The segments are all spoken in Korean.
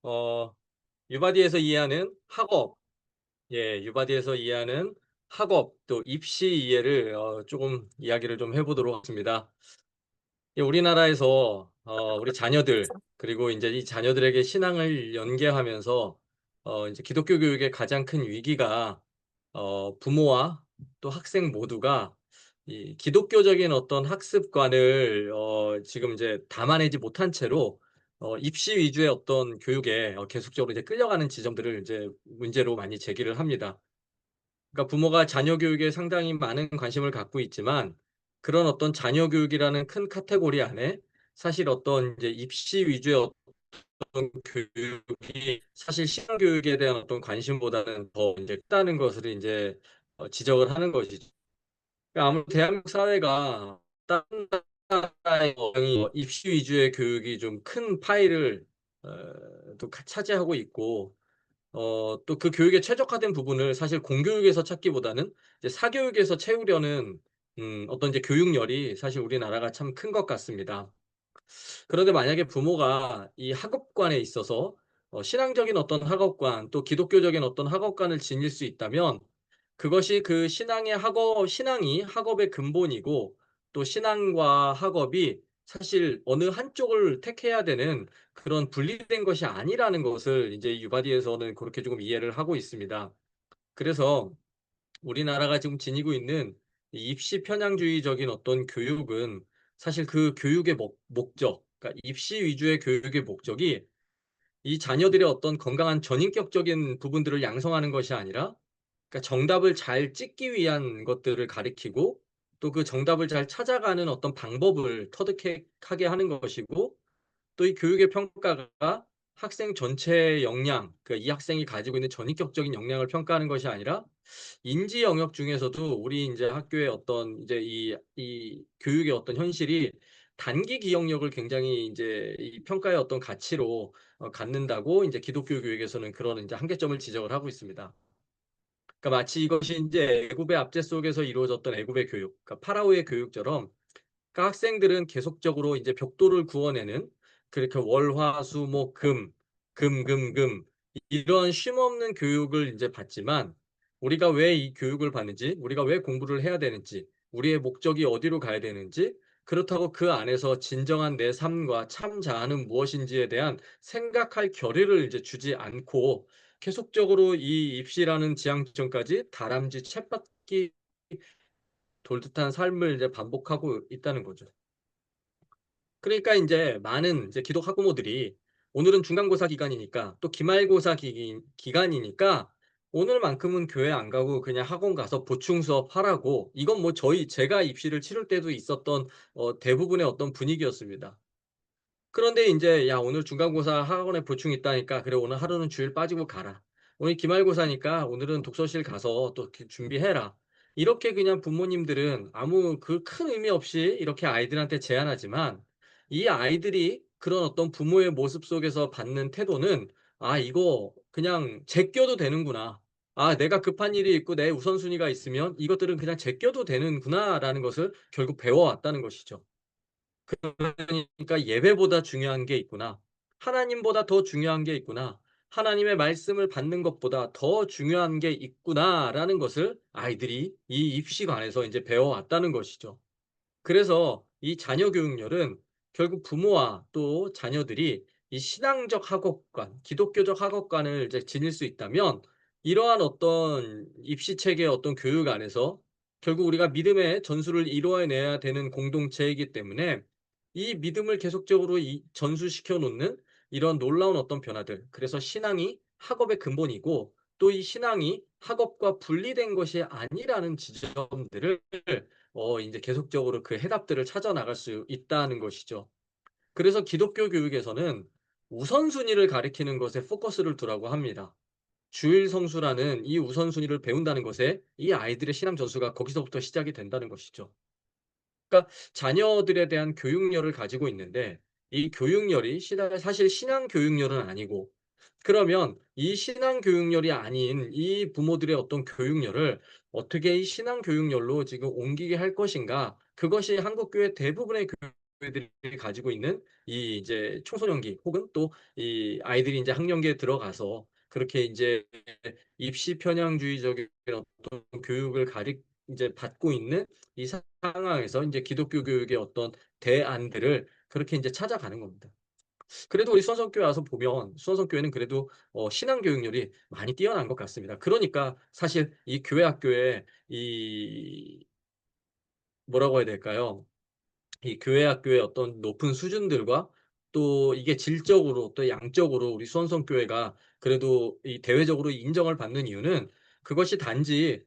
어, 유바디에서 이해하는 학업, 유바디에서 이해하는 학업 또 입시 이해를 조금 이야기를 좀 해보도록 하겠습니다. 우리나라에서 우리 자녀들 그리고 이제 이 자녀들에게 신앙을 연계하면서 이제 기독교 교육의 가장 큰 위기가 부모와 또 학생 모두가 이 기독교적인 어떤 학습관을 지금 이제 담아내지 못한 채로 입시 위주의 어떤 교육에 계속적으로 이제 끌려가는 지점들을 이제 문제로 많이 제기를 합니다. 그러니까 부모가 자녀 교육에 상당히 많은 관심을 갖고 있지만 그런 어떤 자녀 교육이라는 큰 카테고리 안에 사실 어떤 이제 입시 위주의 어떤 교육이 사실 신앙 교육에 대한 어떤 관심보다는 더 이제 크다는 것을 이제 지적을 하는 것이죠. 그러니까 아무래도 대한민국 사회가 다른 나라의 입시 위주의 교육이 좀 큰 파일을 또 차지하고 있고 또 그 교육에 최적화된 부분을 사실 공교육에서 찾기보다는 이제 사교육에서 채우려는 어떤 이제 교육열이 사실 우리나라가 참 큰 것 같습니다. 그런데 만약에 부모가 이 학업관에 있어서 신앙적인 어떤 학업관 또 기독교적인 어떤 학업관을 지닐 수 있다면 그것이 그 신앙이 학업의 근본이고 또 신앙과 학업이 사실 어느 한쪽을 택해야 되는 그런 분리된 것이 아니라는 것을 이제 유바디에서는 그렇게 조금 이해를 하고 있습니다. 그래서 우리나라가 지금 지니고 있는 이 입시 편향주의적인 어떤 교육은 사실 그 교육의 목적, 그러니까 입시 위주의 교육의 목적이 이 자녀들의 어떤 건강한 전인격적인 부분들을 양성하는 것이 아니라 그러니까 정답을 잘 찍기 위한 것들을 가리키고 또 그 정답을 잘 찾아가는 어떤 방법을 터득하게 하는 것이고 또 이 교육의 평가가 학생 전체의 역량, 그러니까 이 학생이 가지고 있는 전인격적인 역량을 평가하는 것이 아니라 인지 영역 중에서도 우리 이제 학교의 어떤 이제 이 교육의 어떤 현실이 단기 기억력을 굉장히 이제 이 평가의 어떤 가치로 갖는다고 이제 기독교 교육에서는 그런 이제 한계점을 지적을 하고 있습니다. 그러니까 마치 이것이 이제 애굽의 압제 속에서 이루어졌던 애굽의 교육, 그러니까 파라오의 교육처럼 그러니까 학생들은 계속적으로 이제 벽돌을 구워내는 그렇게 월, 화, 수, 목, 금 이런 쉼없는 교육을 이제 받지만 우리가 왜 이 교육을 받는지, 우리가 왜 공부를 해야 되는지, 우리의 목적이 어디로 가야 되는지, 그렇다고 그 안에서 진정한 내 삶과 참 자아는 무엇인지에 대한 생각할 겨를을 이제 주지 않고 계속적으로 이 입시라는 지향점까지 다람쥐 쳇바퀴 돌 듯한 삶을 이제 반복하고 있다는 거죠. 그러니까 이제 많은 이제 기독 학부모들이 오늘은 중간고사 기간이니까 또 기말고사 기간이니까 오늘만큼은 교회 안 가고 그냥 학원 가서 보충 수업 하라고 이건 뭐 제가 입시를 치를 때도 있었던 대부분의 어떤 분위기였습니다. 그런데 인제 "야 오늘 중간고사 학원에 보충 있다니까 그래 오늘 하루는 주일 빠지고 가라. 오늘 기말고사니까 오늘은 독서실 가서 또 준비해라." 이렇게 그냥 부모님들은 아무 그 큰 의미 없이 이렇게 아이들한테 제안하지만 이 아이들이 그런 어떤 부모의 모습 속에서 받는 태도는 '아 이거 그냥 제껴도 되는구나. 아 내가 급한 일이 있고 내 우선순위가 있으면 이것들은 그냥 제껴도 되는구나.'라는 것을 결국 배워왔다는 것이죠. 그러니까 '예배보다 중요한 게 있구나. 하나님보다 더 중요한 게 있구나. 하나님의 말씀을 받는 것보다 더 중요한 게 있구나.'라는 것을 아이들이 이 입시관에서 인제 배워왔다는 것이죠. 그래서 이 자녀 교육열은 결국 부모와 또 자녀들이 이 신앙적 학업관, 기독교적 학업관을 이제 지닐 수 있다면 이러한 어떤 입시 체계의 어떤 교육 안에서 결국 우리가 믿음의 전수를 이루어내야 되는 공동체이기 때문에 이 믿음을 계속적으로 전수시켜 놓는 이런 놀라운 어떤 변화들. 그래서 신앙이 학업의 근본이고 또 이 신앙이 학업과 분리된 것이 아니라는 지점들을 인제 계속적으로 그 해답들을 찾아 나갈 수 있다는 것이죠. 그래서 기독교 교육에서는 우선순위를 가리키는 것에 포커스를 두라고 합니다. 주일 성수라는 이 우선순위를 배운다는 것에 이 아이들의 신앙 전수가 거기서부터 시작이 된다는 것이죠. 그러니까 자녀들에 대한 교육열을 가지고 있는데 이 교육열이 사실 신앙 교육열은 아니고 그러면 이 신앙 교육열이 아닌 이 부모들의 어떤 교육열을 어떻게 이 신앙 교육열로 지금 옮기게 할 것인가? 그것이 한국 교회 대부분의 교회들이 가지고 있는 이 이제 청소년기 혹은 또 이 아이들이 이제 학령기에 들어가서 그렇게 이제 입시 편향주의적인 어떤 교육을 이제 받고 있는 이 상황에서 이제 기독교 교육의 어떤 대안들을 그렇게 이제 찾아가는 겁니다. 그래도 우리 수원성교회 와서 보면 수원성교회는 그래도 신앙 교육열이 많이 뛰어난 것 같습니다. 그러니까 사실 이 교회 학교에 이 뭐라고 해야 될까요? 이 교회 학교의 어떤 높은 수준들과 또 이게 질적으로 또 양적으로 우리 수원성교회가 그래도 이 대외적으로 인정을 받는 이유는 그것이 단지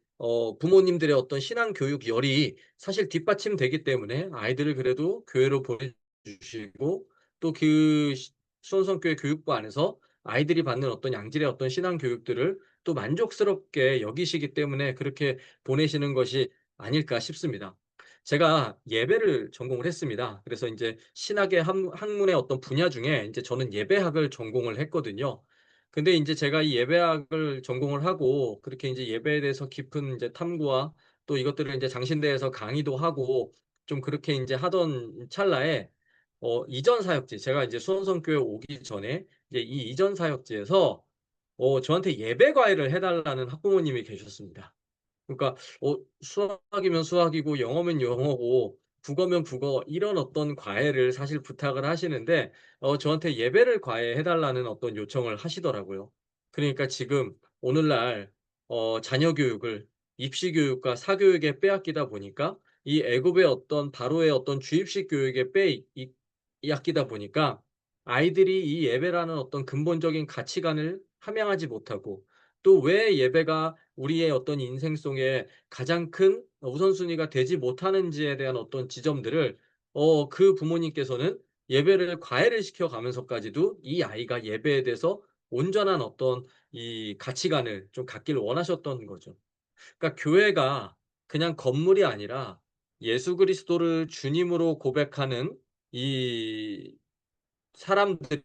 부모님들의 어떤 신앙 교육 열이 사실 뒷받침되기 때문에 아이들을 그래도 교회로 보내주시고 또 그 수원성교회 교육부 안에서 아이들이 받는 어떤 양질의 어떤 신앙 교육들을 또 만족스럽게 여기시기 때문에 그렇게 보내시는 것이 아닐까 싶습니다. 제가 예배를 전공을 했습니다. 그래서 인제 신학의 학문의 어떤 분야 중에 인제 저는 예배학을 전공을 했거든요. 근데 인제 제가 이 예배학을 전공을 하고 그렇게 인제 예배에 대해서 깊은 인제 탐구와 또 이것들을 인제 장신대에서 강의도 하고 좀 그렇게 인제 하던 찰나에 이전 사역지 제가 인제 수원성교회 오기 전에 이제 이 이전 사역지에서 저한테 예배 과외를 해 달라는 학부모님이 계셨습니다. 그러니까 수학이면 수학이고 영어면 영어고 국어면 국어 이런 어떤 과외를 사실 부탁을 하시는데 저한테 예배를 과외해 달라는 어떤 요청을 하시더라고요. 그러니까 지금 오늘날 자녀 교육을 입시 교육과 사교육에 빼앗기다 보니까 이 애굽의 어떤 바로의 어떤 주입식 교육에 빼앗기다 보니까 아이들이 이 예배라는 어떤 근본적인 가치관을 함양하지 못하고 또 왜 예배가 우리의 어떤 인생 속에 가장 큰 우선순위가 되지 못하는지에 대한 어떤 지점들을 그 부모님께서는 예배를 과외를 시켜 가면서까지도 이 아이가 예배에 대해서 온전한 어떤 이 가치관을 좀 갖기를 원하셨던 거죠. 그러니까 교회가 그냥 건물이 아니라 예수 그리스도를 주님으로 고백하는 이 사람들의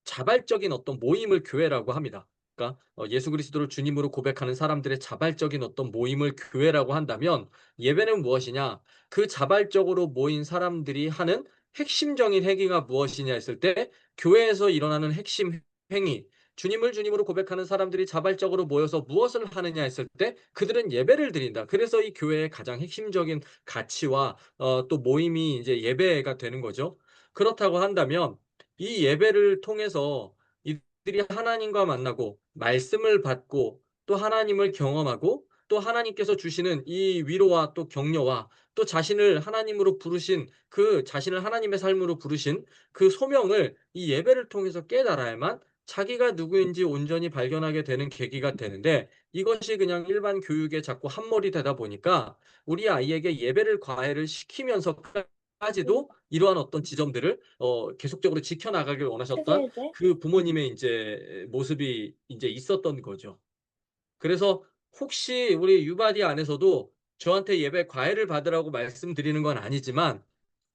자발적인 어떤 모임을 교회라고 합니다. 그러니까 예수 그리스도를 주님으로 고백하는 사람들의 자발적인 어떤 모임을 교회라고 한다면 예배는 무엇이냐? 그 자발적으로 모인 사람들이 하는 핵심적인 행위가 무엇이냐 했을 때 교회에서 일어나는 핵심 행위, 주님을 주님으로 고백하는 사람들이 자발적으로 모여서 무엇을 하느냐 했을 때 그들은 예배를 드린다. 그래서 이 교회의 가장 핵심적인 가치와 또 모임이 이제 예배가 되는 거죠. 그렇다고 한다면 이 예배를 통해서 이들이 하나님과 만나고 말씀을 받고 또 하나님을 경험하고 또 하나님께서 주시는 이 위로와 또 격려와 또 자신을 하나님으로 부르신 그 자신을 하나님의 삶으로 부르신 그 소명을 이 예배를 통해서 깨달아야만 자기가 누구인지 온전히 발견하게 되는 계기가 되는데 이것이 그냥 일반 교육에 자꾸 함몰이 되다 보니까 우리 아이에게 예배를 과외를 시키면서까지도 이러한 어떤 지점들을 계속적으로 지켜나가길 원하셨던 크게 돼? 그 부모님의 인제 모습이 인제 있었던 거죠. 그래서 혹시 우리 유바디 안에서도 저한테 예배 과외를 받으라고 말씀드리는 건 아니지만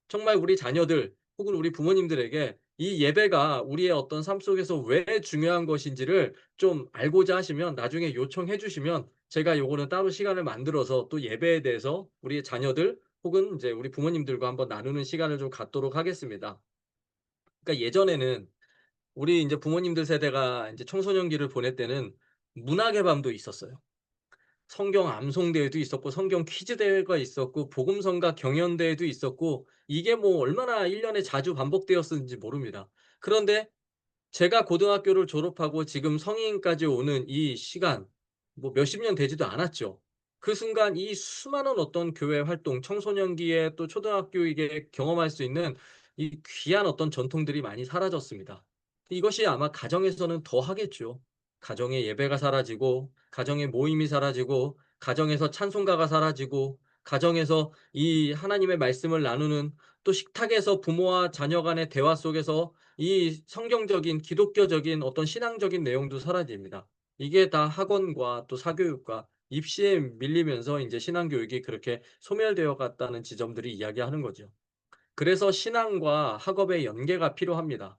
정말 우리 자녀들 혹은 우리 부모님들에게 이 예배가 우리의 어떤 삶 속에서 왜 중요한 것인지를 좀 알고자 하시면 나중에 요청해 주시면 제가 요거는 따로 시간을 만들어서 또 예배에 대해서 우리 자녀들 혹은 인제 우리 부모님들과 한번 나누는 시간을 좀 갖도록 하겠습니다. 그러니까 예전에는 우리 인제 부모님들 세대가 인제 청소년기를 보낼 때는 문학의 밤도 있었어요. 성경 암송 대회도 있었고 성경 퀴즈 대회가 있었고 복음성가 경연대회도 있었고 이게 뭐 얼마나 1 년에 자주 반복되었었는지 모릅니다. 그런데 제가 고등학교를 졸업하고 지금 성인까지 오는 이 시간 뭐 몇십 년 되지도 않았죠. 그 순간 이 수많은 어떤 교회 활동 청소년기에 또 초등학교이게 경험할 수 있는 이 귀한 어떤 전통들이 많이 사라졌습니다. 이것이 아마 가정에서는 더 하겠죠. 가정의 예배가 사라지고 가정의 모임이 사라지고 가정에서 찬송가가 사라지고 가정에서 이 하나님의 말씀을 나누는 또 식탁에서 부모와 자녀 간의 대화 속에서 이 성경적인 기독교적인 어떤 신앙적인 내용도 사라집니다. 이게 다 학원과 또 사교육과 입시에 밀리면서 인제 신앙 교육이 그렇게 소멸되어 갔다는 지점들이 이야기하는 거죠. 그래서 신앙과 학업의 연계가 필요합니다.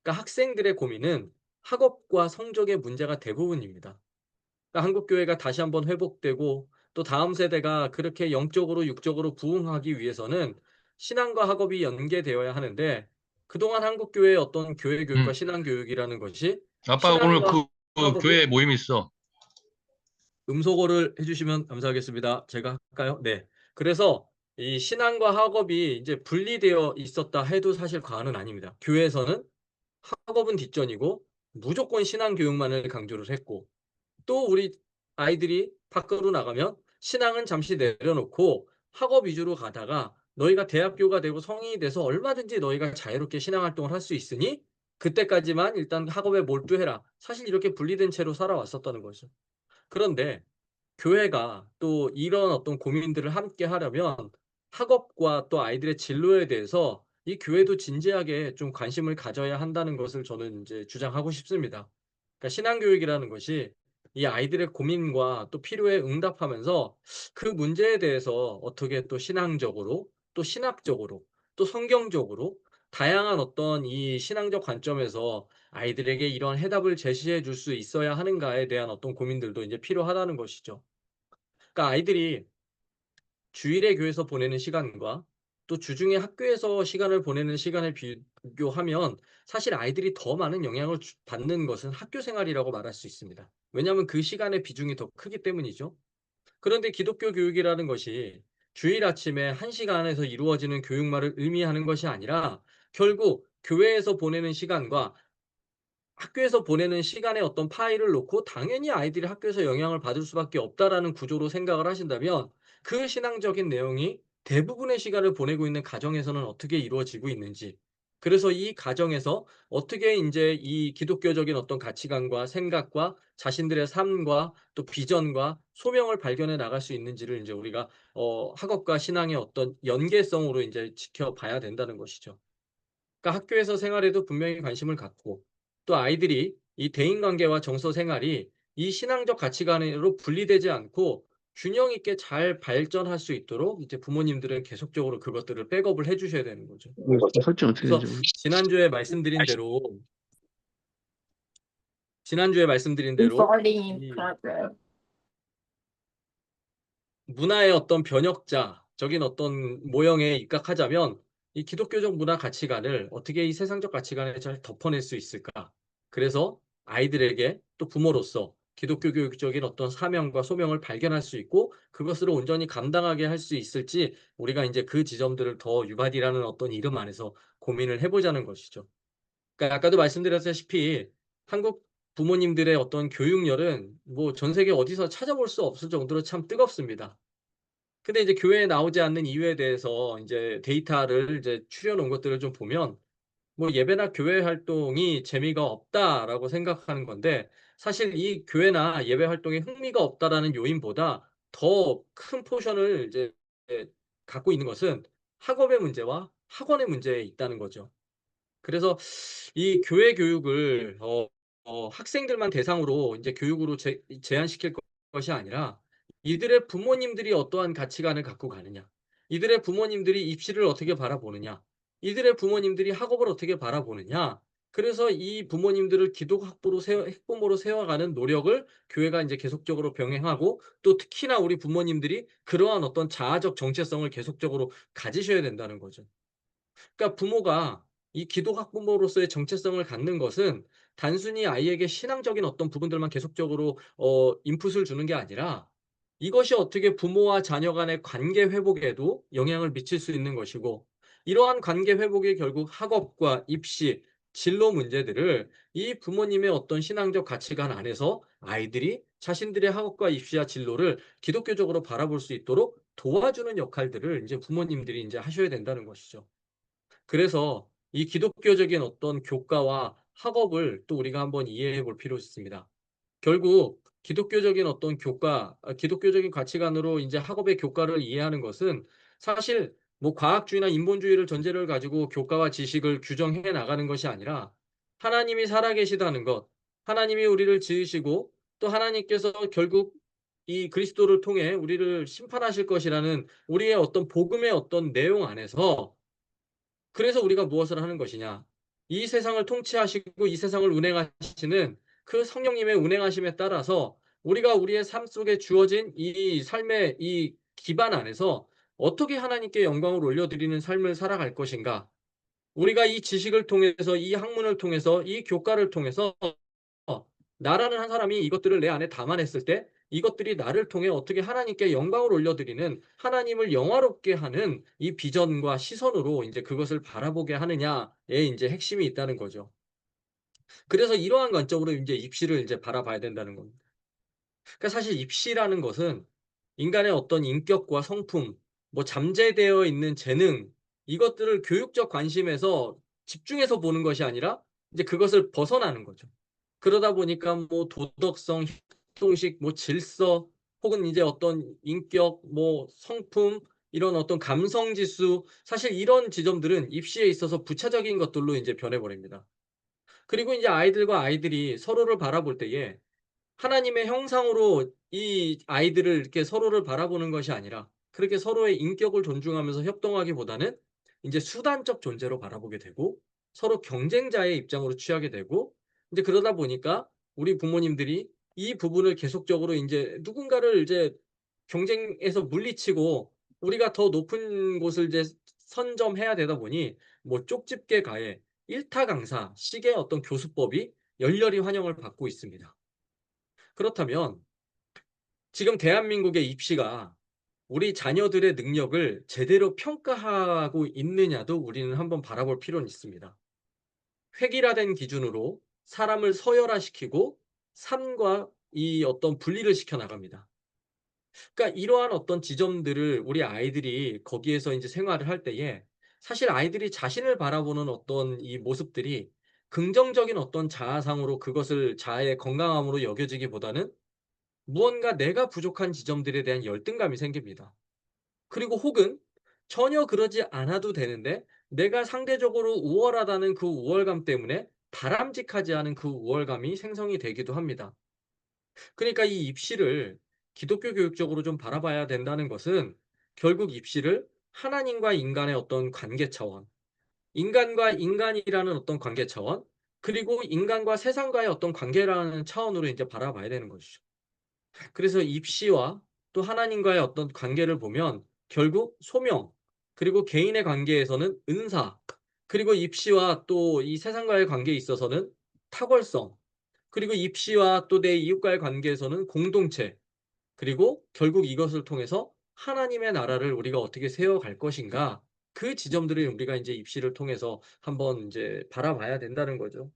그러니까 학생들의 고민은 학업과 성적의 문제가 대부분입니다. 그러니까 한국 교회가 다시 한번 회복되고 또 다음 세대가 그렇게 영적으로 육적으로 부흥하기 위해서는 신앙과 학업이 연계되어야 하는데 그동안 한국 교회의 어떤 교회 교육과 음. 신앙 교육이라는 것이 아빠 오늘 신앙과 그 학업이 교회 모임 있어. 음소거를 해주시면 감사하겠습니다. 제가 할까요? 네. 그래서 이 신앙과 학업이 이제 분리되어 있었다 해도 사실 과언은 아닙니다. 교회에서는 학업은 뒷전이고 무조건 신앙 교육만을 강조를 했고 또 우리 아이들이 밖으로 나가면 신앙은 잠시 내려놓고 학업 위주로 가다가 너희가 대학교가 되고 성인이 돼서 얼마든지 너희가 자유롭게 신앙 활동을 할 수 있으니 그때까지만 일단 학업에 몰두해라. 사실 이렇게 분리된 채로 살아왔었다는 거죠. 그런데 교회가 또 이런 어떤 고민들을 함께 하려면 학업과 또 아이들의 진로에 대해서 이 교회도 진지하게 좀 관심을 가져야 한다는 것을 저는 이제 주장하고 싶습니다. 그러니까 신앙교육이라는 것이 이 아이들의 고민과 또 필요에 응답하면서 그 문제에 대해서 어떻게 또 신앙적으로 또 신학적으로 또 성경적으로 다양한 어떤 이 신앙적 관점에서 아이들에게 이런 해답을 제시해 줄 수 있어야 하는가에 대한 어떤 고민들도 이제 필요하다는 것이죠. 그러니까 아이들이 주일에 교회에서 보내는 시간과 또 주중에 학교에서 시간을 보내는 시간을 비교하면 사실 아이들이 더 많은 영향을 받는 것은 학교 생활이라고 말할 수 있습니다. 왜냐하면 그 시간의 비중이 더 크기 때문이죠. 그런데 기독교 교육이라는 것이 주일 아침에 한 시간에서 이루어지는 교육만을 의미하는 것이 아니라 결국 교회에서 보내는 시간과 학교에서 보내는 시간에 어떤 파일을 놓고 당연히 아이들이 학교에서 영향을 받을 수밖에 없다라는 구조로 생각을 하신다면 그 신앙적인 내용이 대부분의 시간을 보내고 있는 가정에서는 어떻게 이루어지고 있는지, 그래서 이 가정에서 어떻게 인제 이 기독교적인 어떤 가치관과 생각과 자신들의 삶과 또 비전과 소명을 발견해 나갈 수 있는지를 인제 우리가 학업과 신앙의 어떤 연계성으로 인제 지켜봐야 된다는 것이죠. 그러니까 학교에서 생활에도 분명히 관심을 갖고 또 아이들이 이 대인관계와 정서 생활이 이 신앙적 가치관으로 분리되지 않고 균형 있게 잘 발전할 수 있도록 이제 부모님들은 계속적으로 그것들을 백업을 해 주셔야 되는 거죠. 설정 어떻게 그래서 되죠? 지난주에 말씀드린 대로 지난주에 말씀드린 대로 Recording in 이 progress. 문화의 어떤 변혁자적인 어떤 모형에 입각하자면 이 기독교적 문화 가치관을 어떻게 이 세상적 가치관에 잘 덮어낼 수 있을까? 그래서 아이들에게 또 부모로서 기독교 교육적인 어떤 사명과 소명을 발견할 수 있고 그것을 온전히 감당하게 할 수 있을지 우리가 이제 그 지점들을 더 유바디라는 어떤 이름 안에서 고민을 해보자는 것이죠. 그러니까 아까도 말씀드렸다시피 한국 부모님들의 어떤 교육열은 뭐 전 세계 어디서 찾아볼 수 없을 정도로 참 뜨겁습니다. 근데 이제 교회에 나오지 않는 이유에 대해서 인제 데이터를 이제 추려 놓은 것들을 좀 보면 뭐 '예배나 교회 활동이 재미가 없다.'라고 생각하는 건데 사실 이 교회나 예배 활동에 흥미가 없다라는 요인보다 더 큰 포션을 이제 갖고 있는 것은 학업의 문제와 학원의 문제에 있다는 거죠. 그래서 이 교회 교육을 학생들만 대상으로 인제 교육으로 제한시킬 것이 아니라 이들의 부모님들이 어떠한 가치관을 갖고 가느냐, 이들의 부모님들이 입시를 어떻게 바라보느냐, 이들의 부모님들이 학업을 어떻게 바라보느냐, 그래서 이 부모님들을 기독 학부로 학부모로 세워가는 노력을 교회가 인제 계속적으로 병행하고 또 특히나 우리 부모님들이 그러한 어떤 자아적 정체성을 계속적으로 가지셔야 된다는 거죠. 그러니까 부모가 이 기독 학부모로서의 정체성을 갖는 것은 단순히 아이에게 신앙적인 어떤 부분들만 계속적으로 인풋을 주는 게 아니라 이것이 어떻게 부모와 자녀 간의 관계 회복에도 영향을 미칠 수 있는 것이고 이러한 관계 회복이 결국 학업과 입시, 진로 문제들을 이 부모님의 어떤 신앙적 가치관 안에서 아이들이 자신들의 학업과 입시와 진로를 기독교적으로 바라볼 수 있도록 도와주는 역할들을 인제 부모님들이 인제 하셔야 된다는 것이죠. 그래서 이 기독교적인 어떤 교과와 학업을 또 우리가 한번 이해해 볼 필요가 있습니다. 결국 기독교적인 어떤 기독교적인 가치관으로 인제 학업의 교과를 이해하는 것은 사실 뭐 과학주의나 인본주의를 전제를 가지고 교과와 지식을 규정해 나가는 것이 아니라 하나님이 살아계시다는 것, 하나님이 우리를 지으시고 또 하나님께서 결국 이 그리스도를 통해 우리를 심판하실 것이라는 우리의 어떤 복음의 어떤 내용 안에서 그래서 우리가 무엇을 하는 것이냐. 이 세상을 통치하시고 이 세상을 운행하시는 그 성령님의 운행하심에 따라서 우리가 우리의 삶 속에 주어진 이 삶의 이 기반 안에서 어떻게 하나님께 영광을 올려드리는 삶을 살아갈 것인가? 우리가 이 지식을 통해서, 이 학문을 통해서, 이 교과를 통해서 나라는 한 사람이 이것들을 내 안에 담아냈을 때 이것들이 나를 통해 어떻게 하나님께 영광을 올려드리는, 하나님을 영화롭게 하는 이 비전과 시선으로 이제 그것을 바라보게 하느냐에 이제 핵심이 있다는 거죠. 그래서 이러한 관점으로 이제 입시를 이제 바라봐야 된다는 겁니다. 그러니까 사실 입시라는 것은 인간의 어떤 인격과 성품, 뭐 잠재되어 있는 재능, 이것들을 교육적 관심에서 집중해서 보는 것이 아니라 이제 그것을 벗어나는 거죠. 그러다 보니까 뭐 도덕성, 형동식, 뭐 질서, 혹은 이제 어떤 인격, 뭐 성품, 이런 어떤 감성 지수, 사실 이런 지점들은 입시에 있어서 부차적인 것들로 이제 변해 버립니다. 그리고 이제 아이들과 아이들이 서로를 바라볼 때에 하나님의 형상으로 이 아이들을 이렇게 서로를 바라보는 것이 아니라 그렇게 서로의 인격을 존중하면서 협동하기보다는 인제 수단적 존재로 바라보게 되고 서로 경쟁자의 입장으로 취하게 되고, 인제 그러다 보니까 우리 부모님들이 이 부분을 계속적으로 인제 누군가를 이제 경쟁에서 물리치고 우리가 더 높은 곳을 이제 선점해야 되다 보니 뭐 쪽집게 가해, 일타강사식의 어떤 교수법이 열렬히 환영을 받고 있습니다. 그렇다면 지금 대한민국의 입시가 우리 자녀들의 능력을 제대로 평가하고 있느냐도 우리는 한번 바라볼 필요는 있습니다. 획일화된 기준으로 사람을 서열화시키고 산과 이 어떤 분리를 시켜 나갑니다. 그러니까 이러한 어떤 지점들을 우리 아이들이 거기에서 인제 생활을 할 때에 사실 아이들이 자신을 바라보는 어떤 이 모습들이 긍정적인 어떤 자아상으로 그것을 자아의 건강함으로 여겨지기보다는 무언가 내가 부족한 지점들에 대한 열등감이 생깁니다. 그리고 혹은 전혀 그러지 않아도 되는데 내가 상대적으로 우월하다는 그 우월감 때문에 바람직하지 않은 그 우월감이 생성이 되기도 합니다. 그러니까 이 입시를 기독교 교육적으로 좀 바라봐야 된다는 것은 결국 입시를 하나님과 인간의 어떤 관계 차원, 인간과 인간이라는 어떤 관계 차원, 그리고 인간과 세상과의 어떤 관계라는 차원으로 이제 바라봐야 되는 것이죠. 그래서 입시와 또 하나님과의 어떤 관계를 보면 결국 소명, 그리고 개인의 관계에서는 은사, 그리고 입시와 또 이 세상과의 관계에 있어서는 탁월성, 그리고 입시와 또 내 이웃과의 관계에서는 공동체, 그리고 결국 이것을 통해서 하나님의 나라를 우리가 어떻게 세워갈 것인가, 그 지점들을 우리가 인제 입시를 통해서 한번 인제 바라봐야 된다는 거죠.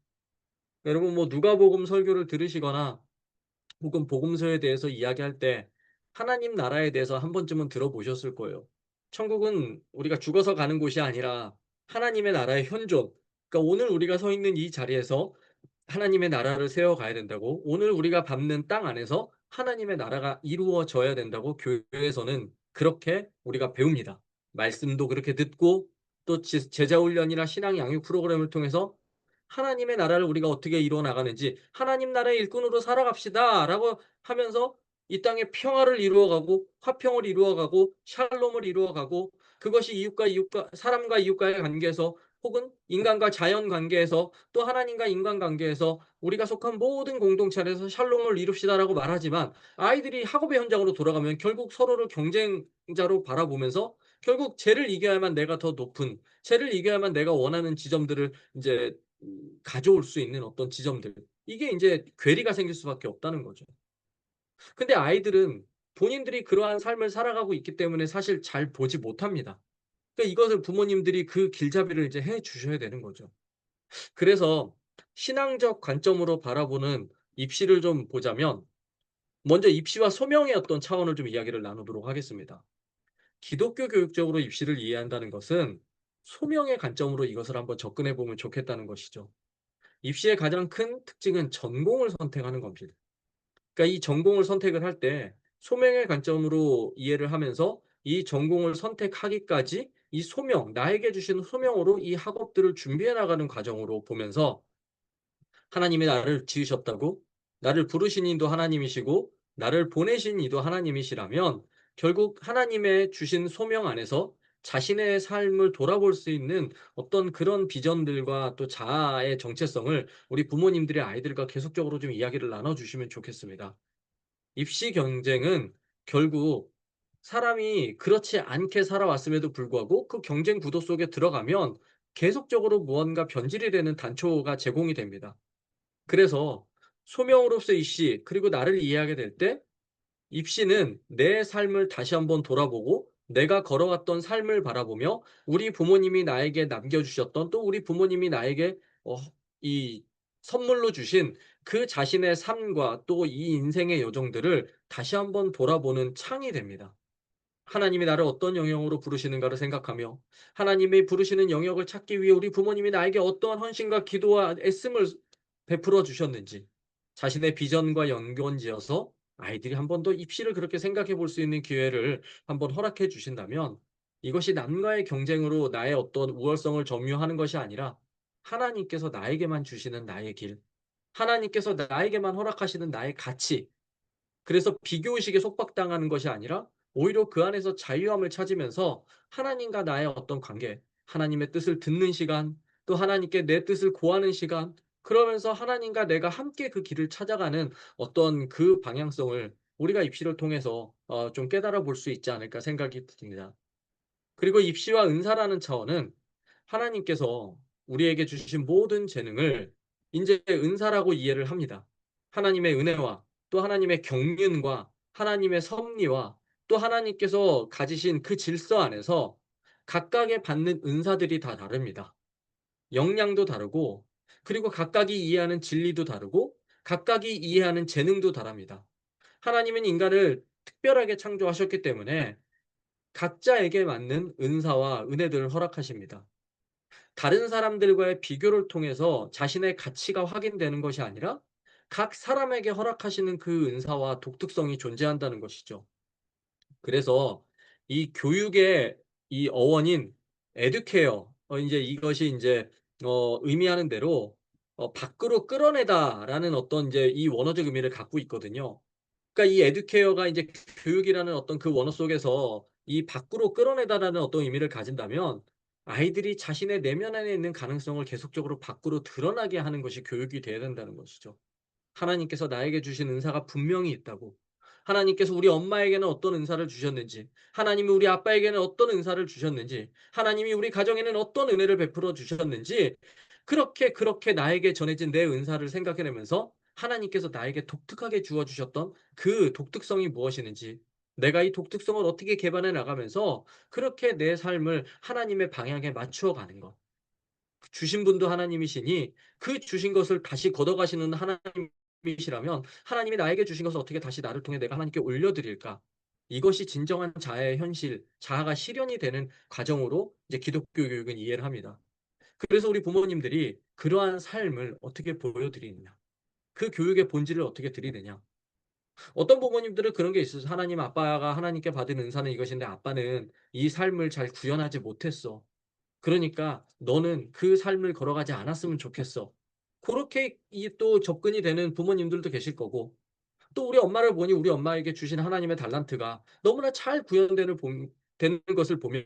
여러분 뭐 누가복음 설교를 들으시거나 혹은 복음서에 대해서 이야기할 때 하나님 나라에 대해서 한 번쯤은 들어보셨을 거예요. 천국은 우리가 죽어서 가는 곳이 아니라 하나님의 나라의 현존. 그러니까 오늘 우리가 서 있는 이 자리에서 하나님의 나라를 세워가야 된다고, 오늘 우리가 밟는 땅 안에서 하나님의 나라가 이루어져야 된다고 교회에서는 그렇게 우리가 배웁니다. 말씀도 그렇게 듣고 또 제자 훈련이나 신앙 양육 프로그램을 통해서 하나님의 나라를 우리가 어떻게 이루어 나가는지, "하나님 나라의 일꾼으로 살아갑시다."라고 하면서 이 땅에 평화를 이루어가고 화평을 이루어가고 샬롬을 이루어가고, 그것이 이웃과 사람과 이웃과의 관계에서 혹은 인간과 자연 관계에서 또 하나님과 인간 관계에서 우리가 속한 모든 공동체 안에서 샬롬을 이룹시다라고 말하지만 아이들이 학업의 현장으로 돌아가면 결국 서로를 경쟁자로 바라보면서 결국 쟤를 이겨야만 내가 더 높은, 쟤를 이겨야만 내가 원하는 지점들을 인제 가져올 수 있는 어떤 지점들, 이게 인제 괴리가 생길 수밖에 없다는 거죠. 근데 아이들은 본인들이 그러한 삶을 살아가고 있기 때문에 사실 잘 보지 못합니다. 그러니까 이것을 부모님들이 그 길잡이를 이제 해 주셔야 되는 거죠. 그래서 신앙적 관점으로 바라보는 입시를 좀 보자면 먼저 입시와 소명의 어떤 차원을 좀 이야기를 나누도록 하겠습니다. 기독교 교육적으로 입시를 이해한다는 것은 소명의 관점으로 이것을 한번 접근해 보면 좋겠다는 것이죠. 입시의 가장 큰 특징은 전공을 선택하는 겁니다. 그러니까 이 전공을 선택을 할 때 소명의 관점으로 이해를 하면서 이 전공을 선택하기까지 이 소명, 나에게 주신 소명으로 이 학업들을 준비해 나가는 과정으로 보면서 하나님이 나를 지으셨다고, 나를 부르신 이도 하나님이시고 나를 보내신 이도 하나님이시라면 결국 하나님의 주신 소명 안에서 자신의 삶을 돌아볼 수 있는 어떤 그런 비전들과 또 자아의 정체성을 우리 부모님들이 아이들과 계속적으로 좀 이야기를 나눠 주시면 좋겠습니다. 입시 경쟁은 결국 사람이 그렇지 않게 살아왔음에도 불구하고 그 경쟁 구도 속에 들어가면 계속적으로 무언가 변질이 되는 단초가 제공이 됩니다. 그래서 소명으로서 입시 그리고 나를 이해하게 될 때 입시는 내 삶을 다시 한번 돌아보고 내가 걸어왔던 삶을 바라보며 우리 부모님이 나에게 남겨주셨던 또 우리 부모님이 나에게 이 선물로 주신 그 자신의 삶과 또 이 인생의 여정들을 다시 한번 돌아보는 창이 됩니다. 하나님이 나를 어떤 영역으로 부르시는가를 생각하며 하나님이 부르시는 영역을 찾기 위해 우리 부모님이 나에게 어떠한 헌신과 기도와 애씀을 베풀어 주셨는지 자신의 비전과 연관지어서 아이들이 한 번 더 입시를 그렇게 생각해 볼 수 있는 기회를 한번 허락해 주신다면 이것이 남과의 경쟁으로 나의 어떤 우월성을 점유하는 것이 아니라 하나님께서 나에게만 주시는 나의 길, 하나님께서 나에게만 허락하시는 나의 가치, 그래서 비교의식에 속박당하는 것이 아니라 오히려 그 안에서 자유함을 찾으면서 하나님과 나의 어떤 관계, 하나님의 뜻을 듣는 시간, 또 하나님께 내 뜻을 고하는 시간, 그러면서 하나님과 내가 함께 그 길을 찾아가는 어떤 그 방향성을 우리가 입시를 통해서 좀 깨달아 볼 수 있지 않을까 생각이 듭니다. 그리고 입시와 은사라는 차원은 하나님께서 우리에게 주신 모든 재능을 인제 은사라고 이해를 합니다. 하나님의 은혜와 또 하나님의 경륜과 하나님의 섭리와 또 하나님께서 가지신 그 질서 안에서 각각의 받는 은사들이 다 다릅니다. 역량도 다르고 그리고 각각이 이해하는 진리도 다르고 각각이 이해하는 재능도 다릅니다. 하나님은 인간을 특별하게 창조하셨기 때문에 각자에게 맞는 은사와 은혜들을 허락하십니다. 다른 사람들과의 비교를 통해서 자신의 가치가 확인되는 것이 아니라 각 사람에게 허락하시는 그 은사와 독특성이 존재한다는 것이죠. 그래서 이 교육의 이 어원인 에듀케어 인제 이것이 인제 의미하는 대로 '밖으로 끌어내다.'라는 어떤 인제 이 원어적 의미를 갖고 있거든요. 그러니까 이 에듀케어가 이제 교육이라는 어떤 그 원어 속에서 이 밖으로 끌어내다라는 어떤 의미를 가진다면 아이들이 자신의 내면 안에 있는 가능성을 계속적으로 밖으로 드러나게 하는 것이 교육이 돼야 된다는 것이죠. 하나님께서 나에게 주신 은사가 분명히 있다고. 하나님께서 우리 엄마에게는 어떤 은사를 주셨는지, 하나님이 우리 아빠에게는 어떤 은사를 주셨는지, 하나님이 우리 가정에는 어떤 은혜를 베풀어 주셨는지, 그렇게 나에게 전해진 내 은사를 생각해 내면서 하나님께서 나에게 독특하게 주어 주셨던 그 독특성이 무엇이는지, 내가 이 독특성을 어떻게 개발해 나가면서 그렇게 내 삶을 하나님의 방향에 맞추어 가는 것. 주신 분도 하나님이시니 그 주신 것을 다시 걷어가시는 하나님이시라면 하나님이 나에게 주신 것을 어떻게 다시 나를 통해 내가 하나님께 올려드릴까? 이것이 진정한 자아의 현실, 자아가 실현이 되는 과정으로 이제 기독교 교육은 이해를 합니다. 그래서 우리 부모님들이 그러한 삶을 어떻게 보여드리느냐, 그 교육의 본질을 어떻게 드리느냐. 어떤 부모님들은 그런 게 있어요. 하나님 아빠가 하나님께 받은 은사는 이것인데 아빠는 이 삶을 잘 구현하지 못했어. 그러니까 "너는 그 삶을 걸어가지 않았으면 좋겠어." 고렇게 이 또 접근이 되는 부모님들도 계실 거고 또 우리 엄마를 보니 우리 엄마에게 주신 하나님의 달란트가 너무나 잘 구현되는 되는 것을 보면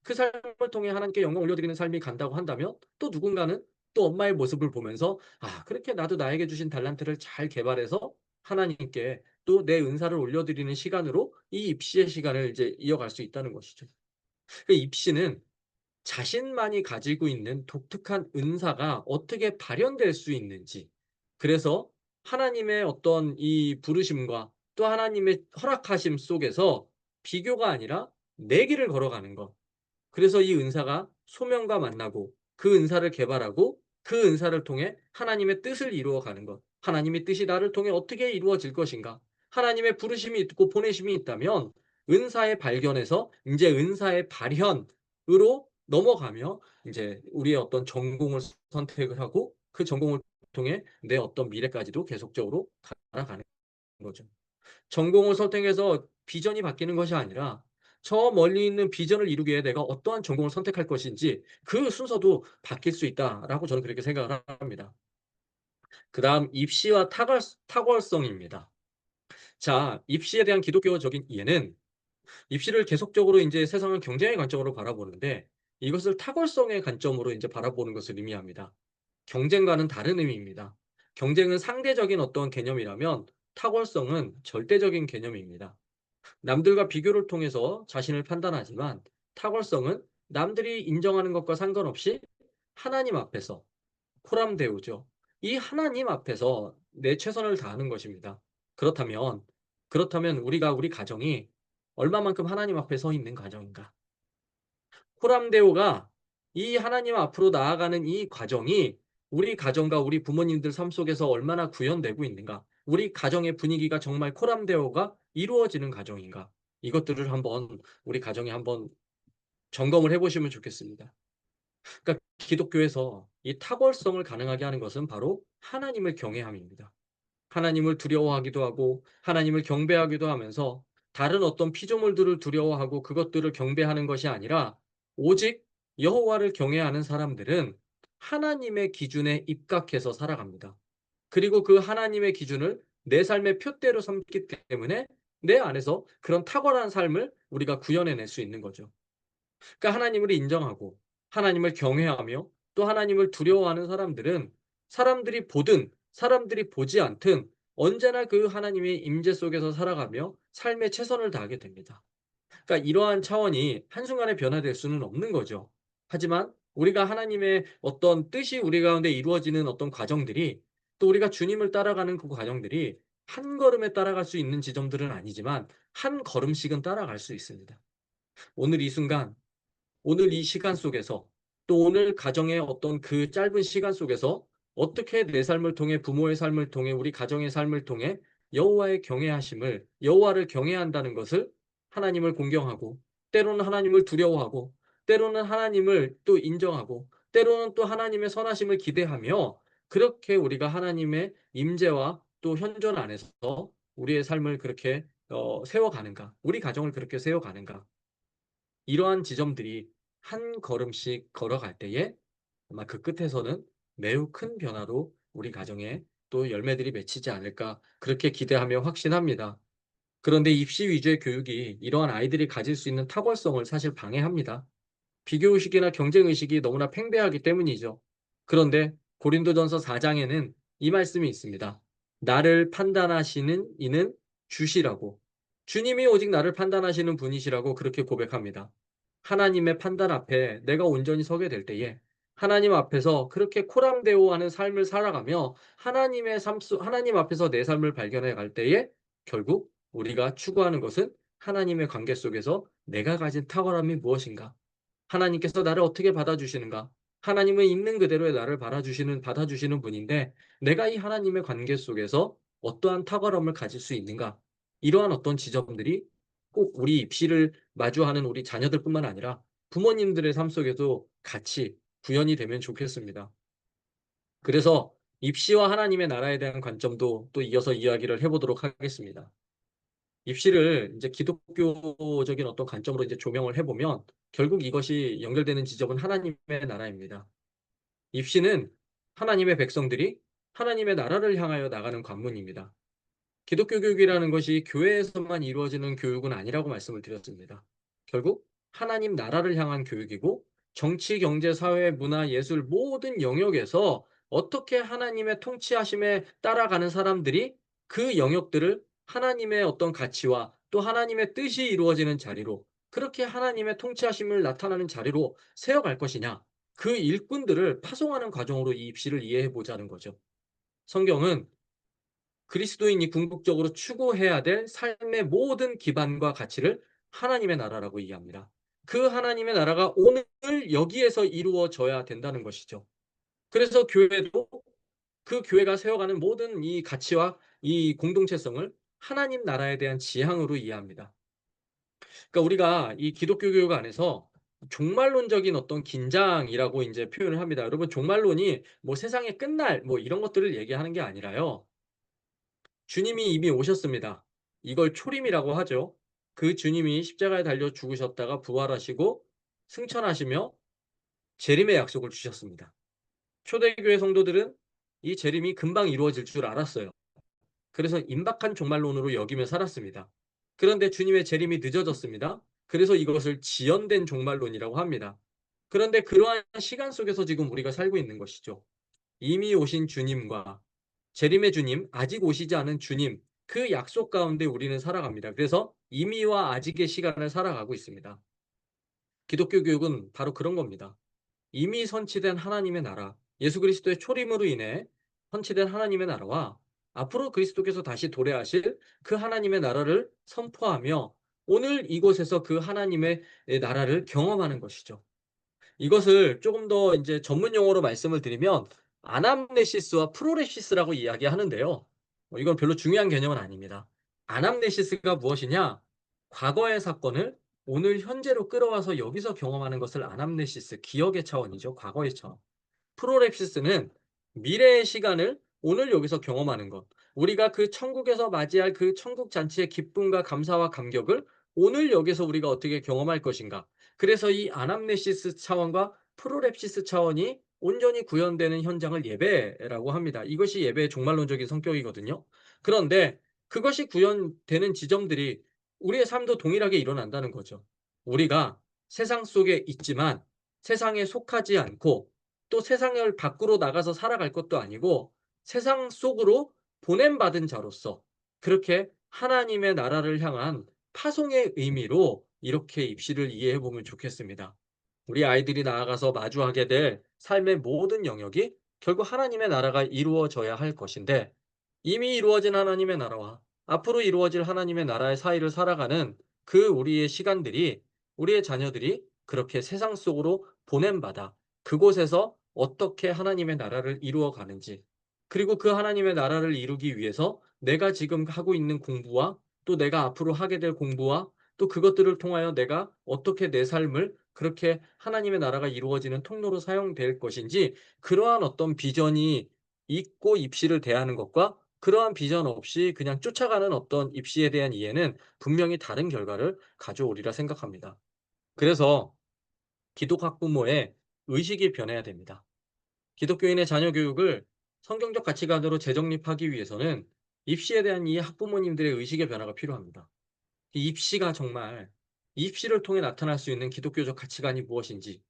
그 삶을 통해 하나님께 영광 올려드리는 삶이 간다고 한다면 또 누군가는 또 엄마의 모습을 보면서 '아 그렇게 나도 나에게 주신 달란트를 잘 개발해서 하나님께 또 내 은사를 올려드리는 시간으로 이 입시의 시간을 이제 이어갈 수 있다.'는 것이죠. 그 입시는 자신만이 가지고 있는 독특한 은사가 어떻게 발현될 수 있는지, 그래서 하나님의 어떤 이 부르심과 또 하나님의 허락하심 속에서 비교가 아니라 내 길을 걸어가는 것. 그래서 이 은사가 소명과 만나고 그 은사를 개발하고 그 은사를 통해 하나님의 뜻을 이루어 가는 것. 하나님의 뜻이 나를 통해 어떻게 이루어질 것인가? 하나님의 부르심이 있고 보내심이 있다면 은사의 발견에서 인제 은사의 발현으로 넘어가며 인제 우리의 어떤 전공을 선택을 하고 그 전공을 통해 내 어떤 미래까지도 계속적으로 살아가는 거죠. 전공을 선택해서 비전이 바뀌는 것이 아니라 저 멀리 있는 비전을 이루기 위해 내가 어떠한 전공을 선택할 것인지 그 순서도 바뀔 수 있다라고 저는 그렇게 생각을 합니다. 그다음 입시와 탁월성입니다. 자, 입시에 대한 기독교적인 이해는 입시를 계속적으로 인제 세상을 경쟁의 관점으로 바라보는데 이것을 탁월성의 관점으로 인제 바라보는 것을 의미합니다. 경쟁과는 다른 의미입니다. 경쟁은 상대적인 어떤 개념이라면 탁월성은 절대적인 개념입니다. 남들과 비교를 통해서 자신을 판단하지만 탁월성은 남들이 인정하는 것과 상관없이 하나님 앞에서 코람데오죠. 이 하나님 앞에서 내 최선을 다하는 것입니다. 그렇다면 우리가 우리 가정이 얼마만큼 하나님 앞에 서 있는 가정인가? 코람데오가 이 하나님 앞으로 나아가는 이 과정이 우리 가정과 우리 부모님들 삶 속에서 얼마나 구현되고 있는가? 우리 가정의 분위기가 정말 코람데오가 이루어지는 가정인가? 이것들을 한번 우리 가정에 한번 점검을 해 보시면 좋겠습니다. 그러니까 기독교에서 이 탁월성을 가능하게 하는 것은 바로 하나님을 경외함입니다. 하나님을 두려워하기도 하고 하나님을 경배하기도 하면서 다른 어떤 피조물들을 두려워하고 그것들을 경배하는 것이 아니라 오직 여호와를 경외하는 사람들은 하나님의 기준에 입각해서 살아갑니다. 그리고 그 하나님의 기준을 내 삶의 푯대로 삼기 때문에 내 안에서 그런 탁월한 삶을 우리가 구현해낼 수 있는 거죠. 그러니까 하나님을 인정하고 하나님을 경외하며 또 하나님을 두려워하는 사람들은 사람들이 보든 사람들이 보지 않든 언제나 그 하나님의 임재 속에서 살아가며 삶에 최선을 다하게 됩니다. 그러니까 이러한 차원이 한순간에 변화될 수는 없는 거죠. 하지만 우리가 하나님의 어떤 뜻이 우리 가운데 이루어지는 어떤 과정들이 또 우리가 주님을 따라가는 그 과정들이 한 걸음에 따라갈 수 있는 지점들은 아니지만 한 걸음씩은 따라갈 수 있습니다. 오늘 이 순간 오늘 이 시간 속에서 또 오늘 가정의 어떤 그 짧은 시간 속에서 어떻게 내 삶을 통해 부모의 삶을 통해 우리 가정의 삶을 통해 여호와의 경외하심을 여호와를 경외한다는 것을 하나님을 공경하고 때로는 하나님을 두려워하고 때로는 하나님을 또 인정하고 때로는 또 하나님의 선하심을 기대하며 그렇게 우리가 하나님의 임재와 또 현존 안에서 우리의 삶을 그렇게 세워가는가 우리 가정을 그렇게 세워가는가 이러한 지점들이 한 걸음씩 걸어갈 때에 아마 그 끝에서는 매우 큰 변화로 우리 가정에 또 열매들이 맺히지 않을까 그렇게 기대하며 확신합니다. 그런데 입시 위주의 교육이 이러한 아이들이 가질 수 있는 탁월성을 사실 방해합니다. 비교의식이나 경쟁의식이 너무나 팽배하기 때문이죠. 그런데 고린도전서 4장에는 이 말씀이 있습니다. 나를 판단하시는 이는 주시라고. 주님이 오직 나를 판단하시는 분이시라고 그렇게 고백합니다. 하나님의 판단 앞에 내가 온전히 서게 될 때에 하나님 앞에서 그렇게 코람데오하는 삶을 살아가며 하나님 앞에서 내 삶을 발견해 갈 때에 결국 우리가 추구하는 것은 하나님의 관계 속에서 내가 가진 탁월함이 무엇인가? 하나님께서 나를 어떻게 받아주시는가? 하나님은 있는 그대로의 나를 받아주시는 분인데 내가 이 하나님의 관계 속에서 어떠한 탁월함을 가질 수 있는가? 이러한 어떤 지점들이 꼭 우리 입시를 마주하는 우리 자녀들뿐만 아니라 부모님들의 삶 속에도 같이 구현이 되면 좋겠습니다. 그래서 입시와 하나님의 나라에 대한 관점도 또 이어서 이야기를 해보도록 하겠습니다. 입시를 이제 기독교적인 어떤 관점으로 이제 조명을 해보면 결국 이것이 연결되는 지점은 하나님의 나라입니다. 입시는 하나님의 백성들이 하나님의 나라를 향하여 나가는 관문입니다. 기독교 교육이라는 것이 교회에서만 이루어지는 교육은 아니라고 말씀을 드렸습니다. 결국 하나님 나라를 향한 교육이고 정치, 경제, 사회, 문화, 예술 모든 영역에서 어떻게 하나님의 통치하심에 따라가는 사람들이 그 영역들을 하나님의 어떤 가치와 또 하나님의 뜻이 이루어지는 자리로 그렇게 하나님의 통치하심을 나타나는 자리로 세워갈 것이냐 그 일꾼들을 파송하는 과정으로 이 입시를 이해해 보자는 거죠. 성경은 그리스도인이 궁극적으로 추구해야 될 삶의 모든 기반과 가치를 하나님의 나라라고 이해합니다. 그 하나님의 나라가 오늘 여기에서 이루어져야 된다는 것이죠. 그래서 교회도 그 교회가 세워가는 모든 이 가치와 이 공동체성을 하나님 나라에 대한 지향으로 이해합니다. 그러니까 우리가 이 기독교 교육 안에서 종말론적인 어떤 긴장이라고 이제 표현을 합니다. 여러분 종말론이 뭐 세상의 끝날 뭐 이런 것들을 얘기하는 게 아니라요. 주님이 이미 오셨습니다. 이걸 초림이라고 하죠. 그 주님이 십자가에 달려 죽으셨다가 부활하시고 승천하시며 재림의 약속을 주셨습니다. 초대교회 성도들은 이 재림이 금방 이루어질 줄 알았어요. 그래서 임박한 종말론으로 여기며 살았습니다. 그런데 주님의 재림이 늦어졌습니다. 그래서 이것을 지연된 종말론이라고 합니다. 그런데 그러한 시간 속에서 지금 우리가 살고 있는 것이죠. 이미 오신 주님과 재림의 주님, 아직 오시지 않은 주님, 그 약속 가운데 우리는 살아갑니다. 그래서 이미와 아직의 시간을 살아가고 있습니다. 기독교 교육은 바로 그런 겁니다. 이미 선치된 하나님의 나라, 예수 그리스도의 초림으로 인해 선치된 하나님의 나라와 앞으로 그리스도께서 다시 도래하실 그 하나님의 나라를 선포하며 오늘 이곳에서 그 하나님의 나라를 경험하는 것이죠. 이것을 조금 더 이제 전문 용어로 말씀을 드리면 아남네시스와 프로lep시스라고 이야기하는데요. 이건 별로 중요한 개념은 아닙니다. 아남네시스가 무엇이냐? 과거의 사건을 오늘 현재로 끌어와서 여기서 경험하는 것을 아남네시스, 기억의 차원이죠. 과거의 차원. 프로lep시스는 미래의 시간을 오늘 여기서 경험하는 것. 우리가 그 천국에서 맞이할 그 천국 잔치의 기쁨과 감사와 감격을 오늘 여기서 우리가 어떻게 경험할 것인가. 그래서 이 아남네시스 차원과 프로lep시스 차원이 온전히 구현되는 현장을 예배라고 합니다. 이것이 예배의 종말론적인 성격이거든요. 그런데 그것이 구현되는 지점들이 우리의 삶도 동일하게 일어난다는 거죠. 우리가 세상 속에 있지만 세상에 속하지 않고 또 세상을 밖으로 나가서 살아갈 것도 아니고 세상 속으로 보냄받은 자로서 그렇게 하나님의 나라를 향한 파송의 의미로 이렇게 입시를 이해해 보면 좋겠습니다. 우리 아이들이 나아가서 마주하게 될 삶의 모든 영역이 결국 하나님의 나라가 이루어져야 할 것인데 이미 이루어진 하나님의 나라와 앞으로 이루어질 하나님의 나라의 사이를 살아가는 그 우리의 시간들이 우리의 자녀들이 그렇게 세상 속으로 보냄받아 그곳에서 어떻게 하나님의 나라를 이루어 가는지 그리고 그 하나님의 나라를 이루기 위해서 내가 지금 하고 있는 공부와 또 내가 앞으로 하게 될 공부와 또 그것들을 통하여 내가 어떻게 내 삶을 그렇게 하나님의 나라가 이루어지는 통로로 사용될 것인지 그러한 어떤 비전이 있고 입시를 대하는 것과 그러한 비전 없이 그냥 쫓아가는 어떤 입시에 대한 이해는 분명히 다른 결과를 가져오리라 생각합니다. 그래서 기독 학부모의 의식이 변해야 됩니다. 기독교인의 자녀 교육을 성경적 가치관으로 재정립하기 위해서는 입시에 대한 이 학부모님들의 의식의 변화가 필요합니다. 이 입시가 정말 입시를 통해 나타날 수 있는 기독교적 가치관이 무엇인지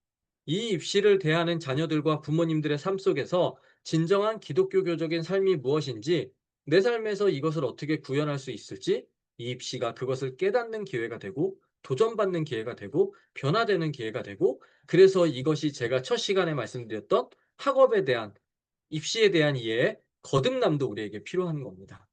이 입시를 대하는 자녀들과 부모님들의 삶 속에서 진정한 기독교교적인 삶이 무엇인지 내 삶에서 이것을 어떻게 구현할 수 있을지 이 입시가 그것을 깨닫는 기회가 되고 도전받는 기회가 되고 변화되는 기회가 되고 그래서 이것이 제가 첫 시간에 말씀드렸던 학업에 대한 입시에 대한 이해의 거듭남도 우리에게 필요한 겁니다.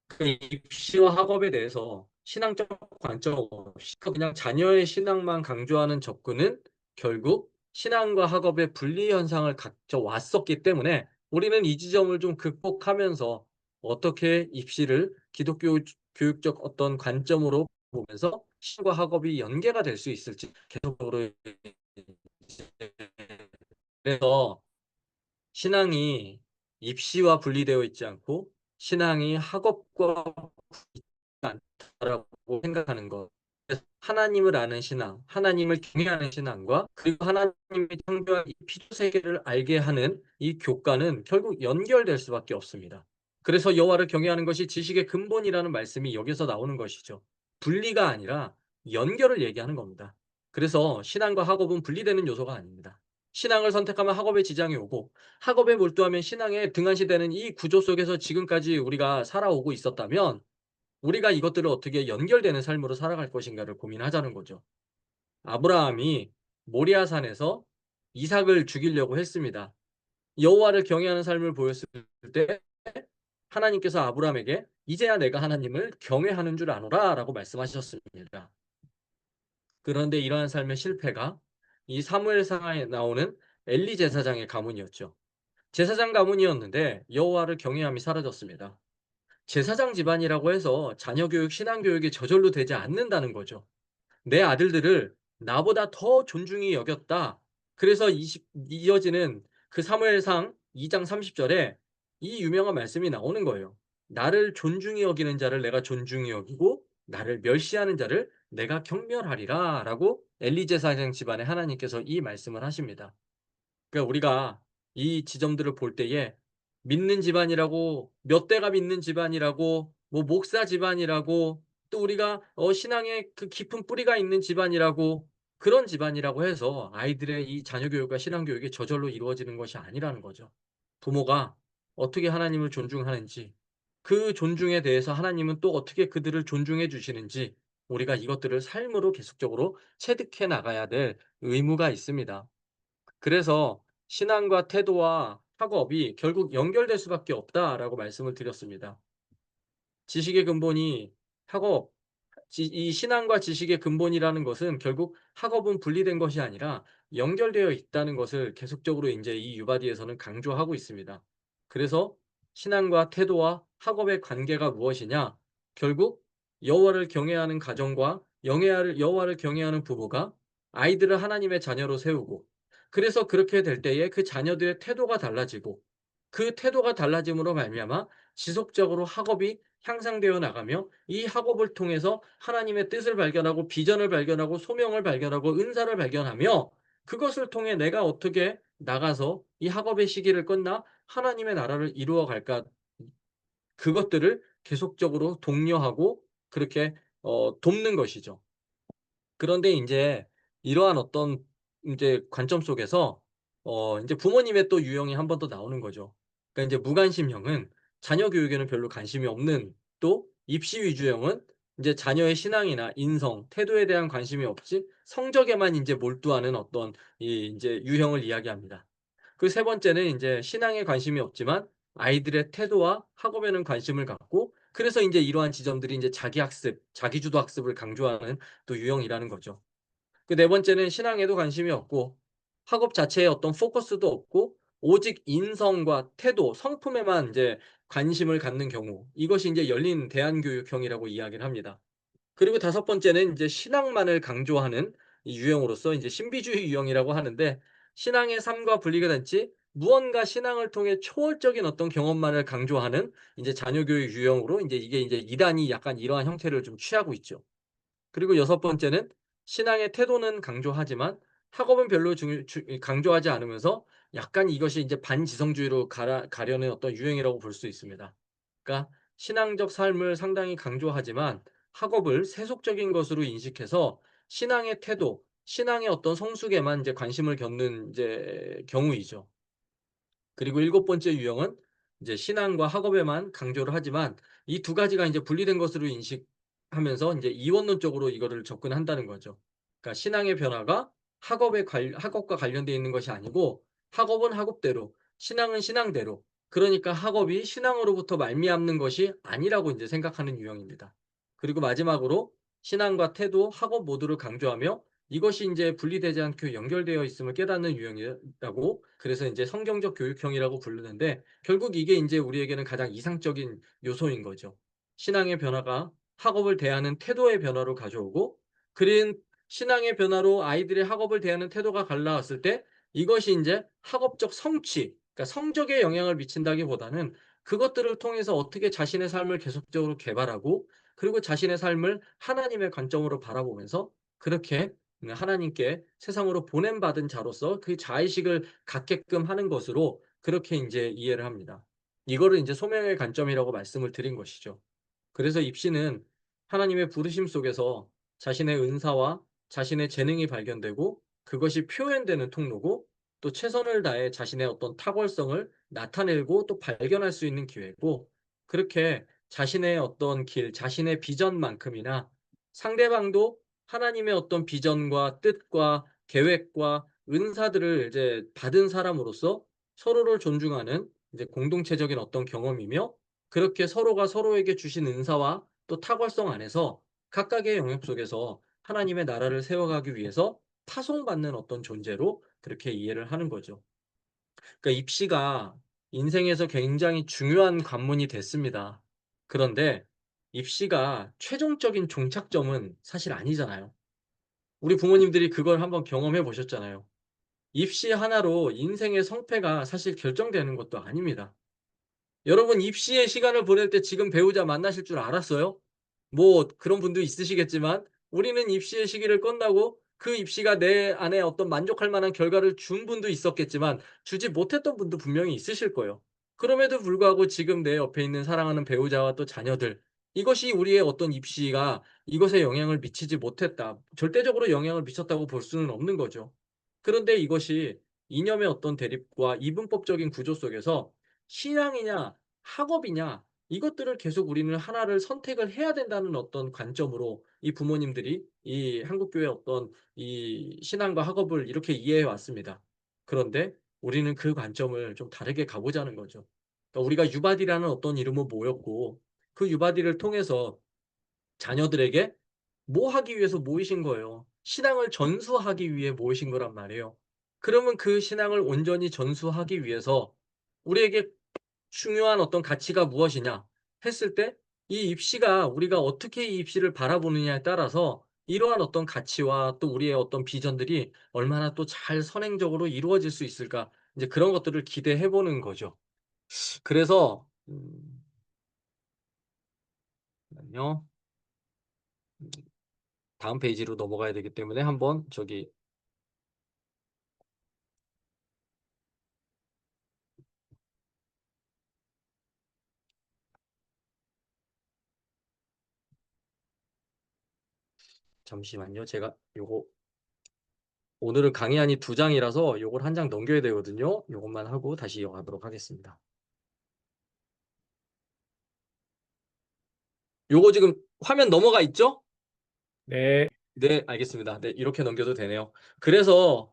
그 입시와 학업에 대해서 신앙적 관점 없이 그냥 자녀의 신앙만 강조하는 접근은 결국 신앙과 학업의 분리 현상을 가져왔었기 때문에 우리는 이 지점을 좀 극복하면서 어떻게 입시를 기독교 교육적 어떤 관점으로 보면서 신과 학업이 연계가 될 수 있을지 계속적으로 그래서 신앙이 입시와 분리되어 있지 않고 신앙이 학업과 않다라고 생각하는 것. 그래서 하나님을 아는 신앙, 하나님을 경외하는 신앙과 그리고 하나님이 창조한 이 피조 세계를 알게 하는 이 교과는 결국 연결될 수밖에 없습니다. 그래서 여호와를 경외하는 것이 지식의 근본이라는 말씀이 여기서 나오는 것이죠. 분리가 아니라 연결을 얘기하는 겁니다. 그래서 신앙과 학업은 분리되는 요소가 아닙니다. 신앙을 선택하면 학업에 지장이 오고 학업에 몰두하면 신앙에 등한시되는 이 구조 속에서 지금까지 우리가 살아오고 있었다면 우리가 이것들을 어떻게 연결되는 삶으로 살아갈 것인가를 고민하자는 거죠. 아브라함이 모리아산에서 이삭을 죽이려고 했습니다. 여호와를 경외하는 삶을 보였을 때 하나님께서 아브라함에게 이제야 내가 하나님을 경외하는 줄 아노라라고 말씀하셨습니다. 그런데 이러한 삶의 실패가 이 사무엘상에 나오는 엘리 제사장의 가문이었죠. 제사장 가문이었는데 여호와를 경외함이 사라졌습니다. 제사장 집안이라고 해서 자녀 교육, 신앙 교육이 저절로 되지 않는다는 거죠. 내 아들들을 나보다 더 존중히 여겼다. 그래서 이어지는 그 사무엘상 2장 30절에 이 유명한 말씀이 나오는 거예요. 나를 존중히 여기는 자를 내가 존중히 여기고 나를 멸시하는 자를 내가 경멸하리라 라고 엘리 제사장 집안에 하나님께서 이 말씀을 하십니다. 그러니까 우리가 이 지점들을 볼 때에 믿는 집안이라고 몇 대가 믿는 집안이라고 뭐 목사 집안이라고 또 우리가 신앙에 그 깊은 뿌리가 있는 집안이라고 그런 집안이라고 해서 아이들의 이 자녀 교육과 신앙 교육이 저절로 이루어지는 것이 아니라는 거죠. 부모가 어떻게 하나님을 존중하는지 그 존중에 대해서 하나님은 또 어떻게 그들을 존중해 주시는지 우리가 이것들을 삶으로 계속적으로 체득해 나가야 될 의무가 있습니다. 그래서 신앙과 태도와 학업이 결국 연결될 수밖에 없다라고 말씀을 드렸습니다. 지식의 근본이 학업, 이 신앙과 지식의 근본이라는 것은 결국 학업은 분리된 것이 아니라 연결되어 있다는 것을 계속적으로 인제 이 유바디에서는 강조하고 있습니다. 그래서 신앙과 태도와 학업의 관계가 무엇이냐? 결국 여호와를 경외하는 가정과 영예하를 여호와를 경외하는 부부가 아이들을 하나님의 자녀로 세우고, 그래서 그렇게 될 때에 그 자녀들의 태도가 달라지고, 그 태도가 달라짐으로 말미암아 지속적으로 학업이 향상되어 나가며, 이 학업을 통해서 하나님의 뜻을 발견하고 비전을 발견하고 소명을 발견하고 은사를 발견하며, 그것을 통해 내가 어떻게 나가서 이 학업의 시기를 끝나 하나님의 나라를 이루어 갈까, 그것들을 계속적으로 독려하고 그렇게 돕는 것이죠. 그런데 인제 이러한 어떤 인제 관점 속에서 인제 부모님의 또 유형이 한 번 더 나오는 거죠. 그러니까 인제 무관심형은 자녀 교육에는 별로 관심이 없는, 또 입시 위주형은 인제 자녀의 신앙이나 인성, 태도에 대한 관심이 없이 성적에만 인제 몰두하는 어떤 이 인제 유형을 이야기합니다. 그 세 번째는 인제 신앙에 관심이 없지만 아이들의 태도와 학업에는 관심을 갖고, 그래서 인제 이러한 지점들이 인제 자기 학습, 자기주도 학습을 강조하는 또 유형이라는 거죠. 그 네 번째는 신앙에도 관심이 없고 학업 자체에 어떤 포커스도 없고 오직 인성과 태도, 성품에만 인제 관심을 갖는 경우, 이것이 인제 열린 대안교육형이라고 이야기를 합니다. 그리고 다섯 번째는 인제 신앙만을 강조하는 이 유형으로서 인제 신비주의 유형이라고 하는데, 신앙의 삶과 분리가 된 채 무언가 신앙을 통해 초월적인 어떤 경험만을 강조하는 인제 자녀 교육 유형으로 인제 이게 인제 이단이 약간 이러한 형태를 좀 취하고 있죠. 그리고 여섯 번째는 신앙의 태도는 강조하지만 학업은 별로 강조하지 않으면서 약간 이것이 이제 반지성주의로 가려는 어떤 유행이라고 볼 수 있습니다. 그러니까 신앙적 삶을 상당히 강조하지만 학업을 세속적인 것으로 인식해서 신앙의 태도, 신앙의 어떤 성숙에만 이제 관심을 갖는 이제 경우이죠. 그리고 일곱 번째 유형은 이제 신앙과 학업에만 강조를 하지만 이 두 가지가 인제 분리된 것으로 인식하면서 인제 이원론적으로 이거를 접근한다는 거죠. 그러니까 신앙의 변화가 학업과 관련되어 있는 것이 아니고 학업은 학업대로, 신앙은 신앙대로, 그러니까 학업이 신앙으로부터 말미암는 것이 아니라고 인제 생각하는 유형입니다. 그리고 마지막으로 신앙과 태도, 학업 모두를 강조하며 이것이 인제 분리되지 않고 연결되어 있음을 깨닫는 유형이라고, 그래서 인제 성경적 교육형이라고 부르는데, 결국 이게 인제 우리에게는 가장 이상적인 요소인 거죠. 신앙의 변화가 학업을 대하는 태도의 변화로 가져오고, 그런 신앙의 변화로 아이들의 학업을 대하는 태도가 갈라왔을 때 이것이 인제 학업적 성취, 그러니까 성적에 영향을 미친다기보다는 그것들을 통해서 어떻게 자신의 삶을 계속적으로 개발하고, 그리고 자신의 삶을 하나님의 관점으로 바라보면서 그렇게 하나님께 세상으로 보냄받은 자로서 그 자의식을 갖게끔 하는 것으로 그렇게 인제 이해를 합니다. 이거를 인제 소명의 관점이라고 말씀을 드린 것이죠. 그래서 입시는 하나님의 부르심 속에서 자신의 은사와 자신의 재능이 발견되고 그것이 표현되는 통로고, 또 최선을 다해 자신의 어떤 탁월성을 나타내고 또 발견할 수 있는 기회고, 그렇게 자신의 어떤 길, 자신의 비전만큼이나 상대방도 하나님의 어떤 비전과 뜻과 계획과 은사들을 이제 받은 사람으로서 서로를 존중하는 이제 공동체적인 어떤 경험이며, 그렇게 서로가 서로에게 주신 은사와 또 탁월성 안에서 각각의 영역 속에서 하나님의 나라를 세워가기 위해서 파송받는 어떤 존재로 그렇게 이해를 하는 거죠. 그러니까 입시가 인생에서 굉장히 중요한 관문이 됐습니다. 그런데 입시가 최종적인 종착점은 사실 아니잖아요. 우리 부모님들이 그걸 한번 경험해 보셨잖아요. 입시 하나로 인생의 성패가 사실 결정되는 것도 아닙니다. 여러분 입시의 시간을 보낼 때 지금 배우자 만나실 줄 알았어요? 뭐 그런 분도 있으시겠지만 우리는 입시의 시기를 끝나고 그 입시가 내 안에 어떤 만족할 만한 결과를 준 분도 있었겠지만 주지 못했던 분도 분명히 있으실 거예요. 그럼에도 불구하고 지금 내 옆에 있는 사랑하는 배우자와 또 자녀들, 이것이 우리의 어떤 입시가 이것에 영향을 미치지 못했다, 절대적으로 영향을 미쳤다고 볼 수는 없는 거죠. 그런데 이것이 이념의 어떤 대립과 이분법적인 구조 속에서 신앙이냐 학업이냐, 이것들을 계속 우리는 하나를 선택을 해야 된다는 어떤 관점으로 이 부모님들이 이 한국 교회의 어떤 이 신앙과 학업을 이렇게 이해해 왔습니다. 그런데 우리는 그 관점을 좀 다르게 가 보자는 거죠. 그러니까 우리가 유바디라는 어떤 이름을 모였고 그 유바디를 통해서 자녀들에게 뭐 하기 위해서 모이신 거예요. 신앙을 전수하기 위해 모이신 거란 말이에요. 그러면 그 신앙을 온전히 전수하기 위해서 우리에게 중요한 어떤 가치가 무엇이냐 했을 때 이 입시가 우리가 어떻게 이 입시를 바라보느냐에 따라서 이러한 어떤 가치와 또 우리의 어떤 비전들이 얼마나 또 잘 선행적으로 이루어질 수 있을까 이제 그런 것들을 기대해 보는 거죠. 그래서 잠깐만요. 다음 페이지로 넘어가야 되기 때문에 한번 저기 잠시만요. 제가 요거 오늘은 강의안이 2 장이라서 요걸 1장 넘겨야 되거든요. 요것만 하고 다시 이어가도록 하겠습니다. 요거 지금 화면 넘어가 있죠? 네. 네 알겠습니다. 네 이렇게 넘겨도 되네요. 그래서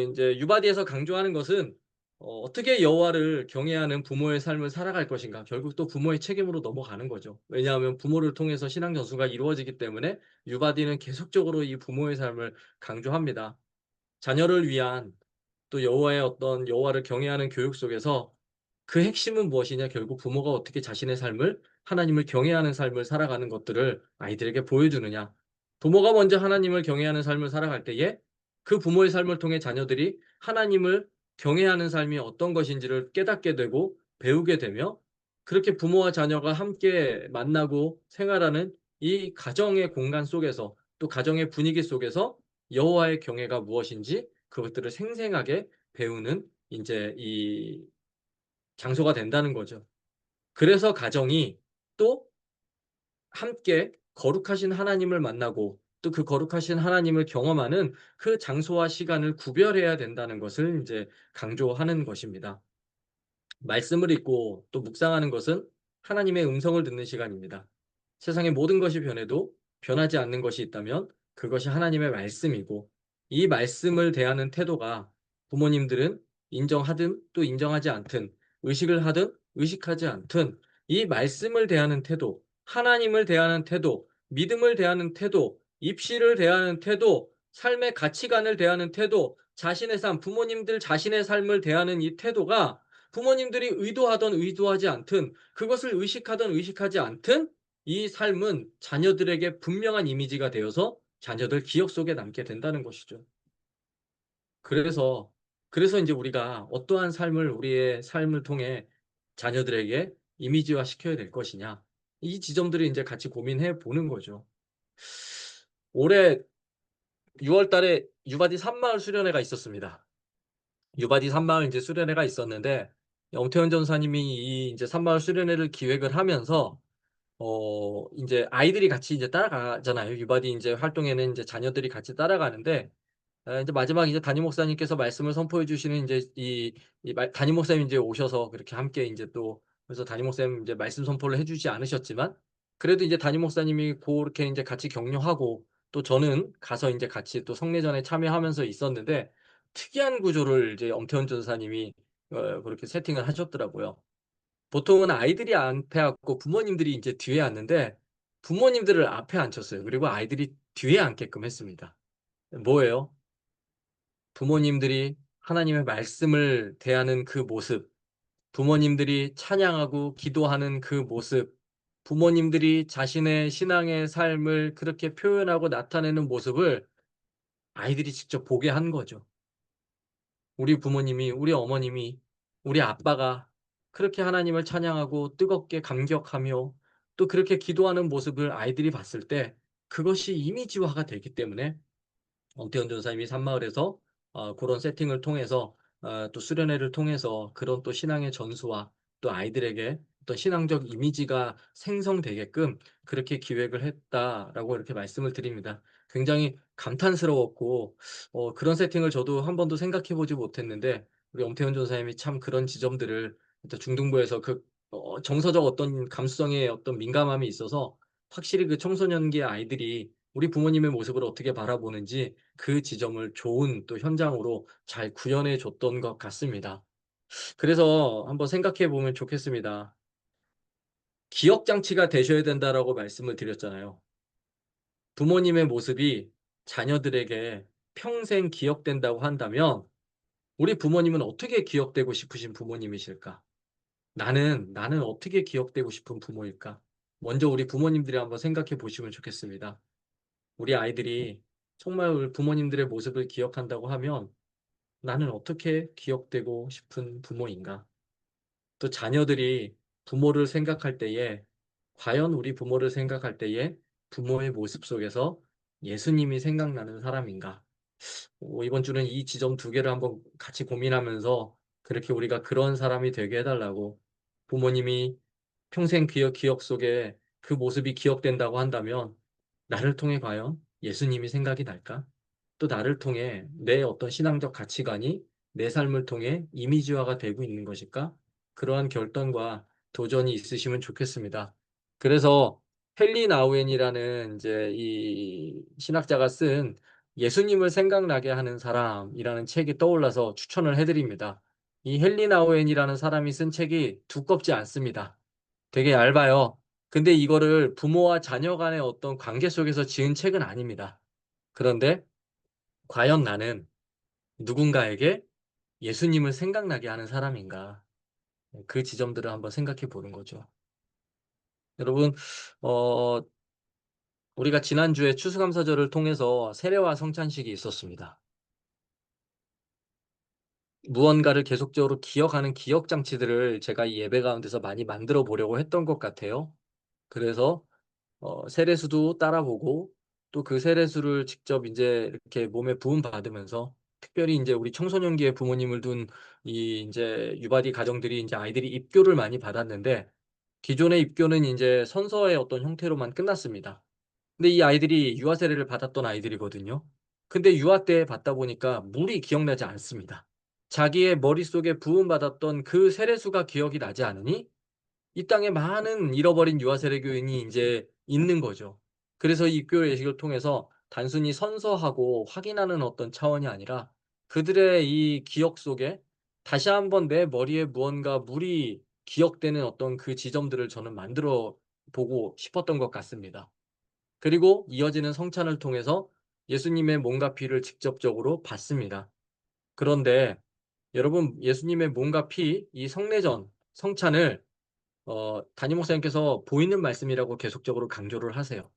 인제 유바디에서 강조하는 것은 어떻게 여호와를 경외하는 부모의 삶을 살아갈 것인가 결국 또 부모의 책임으로 넘어가는 거죠. 왜냐하면 부모를 통해서 신앙 전수가 이루어지기 때문에 유바디는 계속적으로 이 부모의 삶을 강조합니다. 자녀를 위한 또 여호와의 어떤 여호와를 경외하는 교육 속에서 그 핵심은 무엇이냐 결국 부모가 어떻게 자신의 삶을 하나님을 경외하는 삶을 살아가는 것들을 아이들에게 보여주느냐. 부모가 먼저 하나님을 경외하는 삶을 살아갈 때에 그 부모의 삶을 통해 자녀들이 하나님을 경외하는 삶이 어떤 것인지를 깨닫게 되고 배우게 되며 그렇게 부모와 자녀가 함께 만나고 생활하는 이 가정의 공간 속에서 또 가정의 분위기 속에서 여호와의 경외가 무엇인지 그것들을 생생하게 배우는 인제 이 장소가 된다는 거죠. 그래서 가정이 또 함께 거룩하신 하나님을 만나고 또 그 거룩하신 하나님을 경험하는 그 장소와 시간을 구별해야 된다는 것을 인제 강조하는 것입니다. 말씀을 읽고 또 묵상하는 것은 하나님의 음성을 듣는 시간입니다. 세상의 모든 것이 변해도 변하지 않는 것이 있다면 그것이 하나님의 말씀이고 이 말씀을 대하는 태도가 부모님들은 인정하든 또 인정하지 않든 의식을 하든 의식하지 않든 이 말씀을 대하는 태도, 하나님을 대하는 태도, 믿음을 대하는 태도, 입시를 대하는 태도, 삶의 가치관을 대하는 태도, 자신의 삶, 부모님들 자신의 삶을 대하는 이 태도가 부모님들이 의도하든 의도하지 않든 그것을 의식하든 의식하지 않든 이 삶은 자녀들에게 분명한 이미지가 되어서 자녀들 기억 속에 남게 된다는 것이죠. 그래서 인제 우리가 어떠한 삶을 우리의 삶을 통해 자녀들에게 이미지화 시켜야 될 것이냐. 이 지점들을 인제 같이 고민해 보는 거죠. 올해 6월 달에 유바디 산마을 수련회가 있었습니다. 유바디 산마을 인제 수련회가 있었는데 엄태원 전사님이 이 인제 산마을 수련회를 기획을 하면서 인제 아이들이 같이 이제 따라가잖아요. 유바디 인제 활동에는 인제 자녀들이 같이 따라가는데 인제 마지막 이제 담임 목사님께서 말씀을 선포해 주시는 인제 이 말 담임 목사님이 인제 오셔서 그렇게 함께 인제 또 그래서 담임 목사님 인제 말씀 선포를 해 주지 않으셨지만 그래도 이제 담임 목사님이 고렇게 인제 같이 격려하고 또 저는 가서 인제 같이 또 성례전에 참여하면서 있었는데 특이한 구조를 이제 엄태원 전사님이 그렇게 세팅을 하셨더라고요. 보통은 아이들이 앞에 앉고 부모님들이 인제 뒤에 앉는데 부모님들을 앞에 앉혔어요. 그리고 아이들이 뒤에 앉게끔 했습니다. 뭐예요? 부모님들이 하나님의 말씀을 대하는 그 모습, 부모님들이 찬양하고 기도하는 그 모습, 부모님들이 자신의 신앙의 삶을 그렇게 표현하고 나타내는 모습을 아이들이 직접 보게 한 거죠. 우리 부모님이 우리 어머님이 우리 아빠가 그렇게 하나님을 찬양하고 뜨겁게 감격하며 또 그렇게 기도하는 모습을 아이들이 봤을 때 그것이 이미지화가 되기 때문에 엄태원 전사님이 산마을에서 고런 세팅을 통해서 또 수련회를 통해서 그런 또 신앙의 전수와 또 아이들에게 어떤 신앙적 이미지가 생성되게끔 그렇게 기획을 했다라고 이렇게 말씀을 드립니다. 굉장히 감탄스러웠고 그런 세팅을 저도 한 번도 생각해 보지 못했는데 우리 엄태원 전사님이 참 그런 지점들을 또 중등부에서 정서적 어떤 감수성에 어떤 민감함이 있어서 확실히 그 청소년기의 아이들이 우리 부모님의 모습을 어떻게 바라보는지 그 지점을 좋은 또 현장으로 잘 구현해 줬던 것 같습니다. 그래서 한번 생각해 보면 좋겠습니다. 기억 장치가 되셔야 된다라고 말씀을 드렸잖아요. 부모님의 모습이 자녀들에게 평생 기억된다고 한다면 우리 부모님은 어떻게 기억되고 싶으신 부모님이실까? 나는 어떻게 기억되고 싶은 부모일까? 먼저 우리 부모님들이 한번 생각해 보시면 좋겠습니다. 우리 아이들이 정말 우리 부모님들의 모습을 기억한다고 하면 나는 어떻게 기억되고 싶은 부모인가? 또 자녀들이 부모를 생각할 때에 과연 우리 부모를 생각할 때에 부모의 모습 속에서 예수님이 생각나는 사람인가? 이번 주는 이 지점 두 개를 한번 같이 고민하면서 그렇게 우리가 그런 사람이 되게 해 달라고 부모님이 평생 기억 속에 그 모습이 기억된다고 한다면 나를 통해 과연 예수님이 생각이 날까? 또 나를 통해 내 어떤 신앙적 가치관이 내 삶을 통해 이미지화가 되고 있는 것일까? 그러한 결단과 도전이 있으시면 좋겠습니다. 그래서 헨리 나우엔이라는 이제 이 신학자가 쓴 예수님을 생각나게 하는 사람이라는 책이 떠올라서 추천을 해 드립니다. 이 헨리 나우엔이라는 사람이 쓴 책이 두껍지 않습니다. 되게 얇아요. 근데 이거를 부모와 자녀 간의 어떤 관계 속에서 지은 책은 아닙니다. 그런데 과연 나는 누군가에게 예수님을 생각나게 하는 사람인가? 그 지점들을 한번 생각해 보는 거죠. 여러분, 어 우리가 지난주에 추수감사절을 통해서 세례와 성찬식이 있었습니다. 무언가를 계속적으로 기억하는 기억 장치들을 제가 이 예배 가운데서 많이 만들어 보려고 했던 것 같아요. 그래서 세례수도 따라 보고 또 그 세례수를 직접 인제 이렇게 몸에 부음 받으면서 특별히 인제 우리 청소년기에 부모님을 둔 이 인제 유바디 가정들이 인제 아이들이 입교를 많이 받았는데 기존의 입교는 인제 선서의 어떤 형태로만 끝났습니다. 근데 이 아이들이 유아 세례를 받았던 아이들이거든요. 근데 유아 때 받다 보니까 물이 기억나지 않습니다. 자기의 머릿속에 부음받았던 그 세례수가 기억이 나지 않으니 이 땅에 많은 잃어버린 유아 세례교인이 인제 있는 거죠. 그래서 이 입교 예식을 통해서 단순히 선서하고 확인하는 어떤 차원이 아니라 그들의 이 기억 속에 다시 한번 내 머리에 무언가 물이 기억되는 어떤 그 지점들을 저는 만들어 보고 싶었던 것 같습니다. 그리고 이어지는 성찬을 통해서 예수님의 몸과 피를 직접적으로 받습니다. 그런데 여러분 예수님의 몸과 피 이 성례전 성찬을 담임 목사님께서 보이는 말씀이라고 계속적으로 강조를 하세요.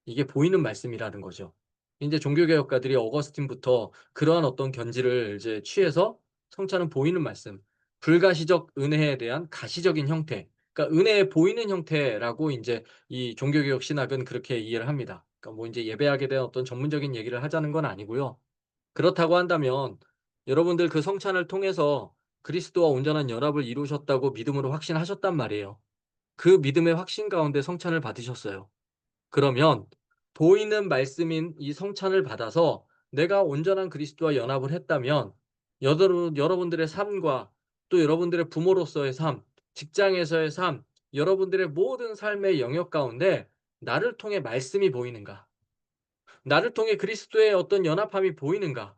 이게 보이는 말씀이라는 거죠. 인제 종교개혁가들이 어거스틴부터 그러한 어떤 견지를 이제 취해서 성찬은 보이는 말씀, 불가시적 은혜에 대한 가시적인 형태, 그러니까 은혜의 보이는 형태라고 인제 이 종교개혁 신학은 그렇게 이해를 합니다. 그러니까 뭐 인제 예배학에 대한 어떤 전문적인 얘기를 하자는 건 아니고요. 그렇다고 한다면 여러분들 그 성찬을 통해서 그리스도와 온전한 연합을 이루셨다고 믿음으로 확신하셨단 말이에요. 그 믿음의 확신 가운데 성찬을 받으셨어요. 그러면 보이는 말씀인 이 성찬을 받아서 내가 온전한 그리스도와 연합을 했다면 여러분들의 삶과 또 여러분들의 부모로서의 삶, 직장에서의 삶, 여러분들의 모든 삶의 영역 가운데 나를 통해 말씀이 보이는가? 나를 통해 그리스도의 어떤 연합함이 보이는가?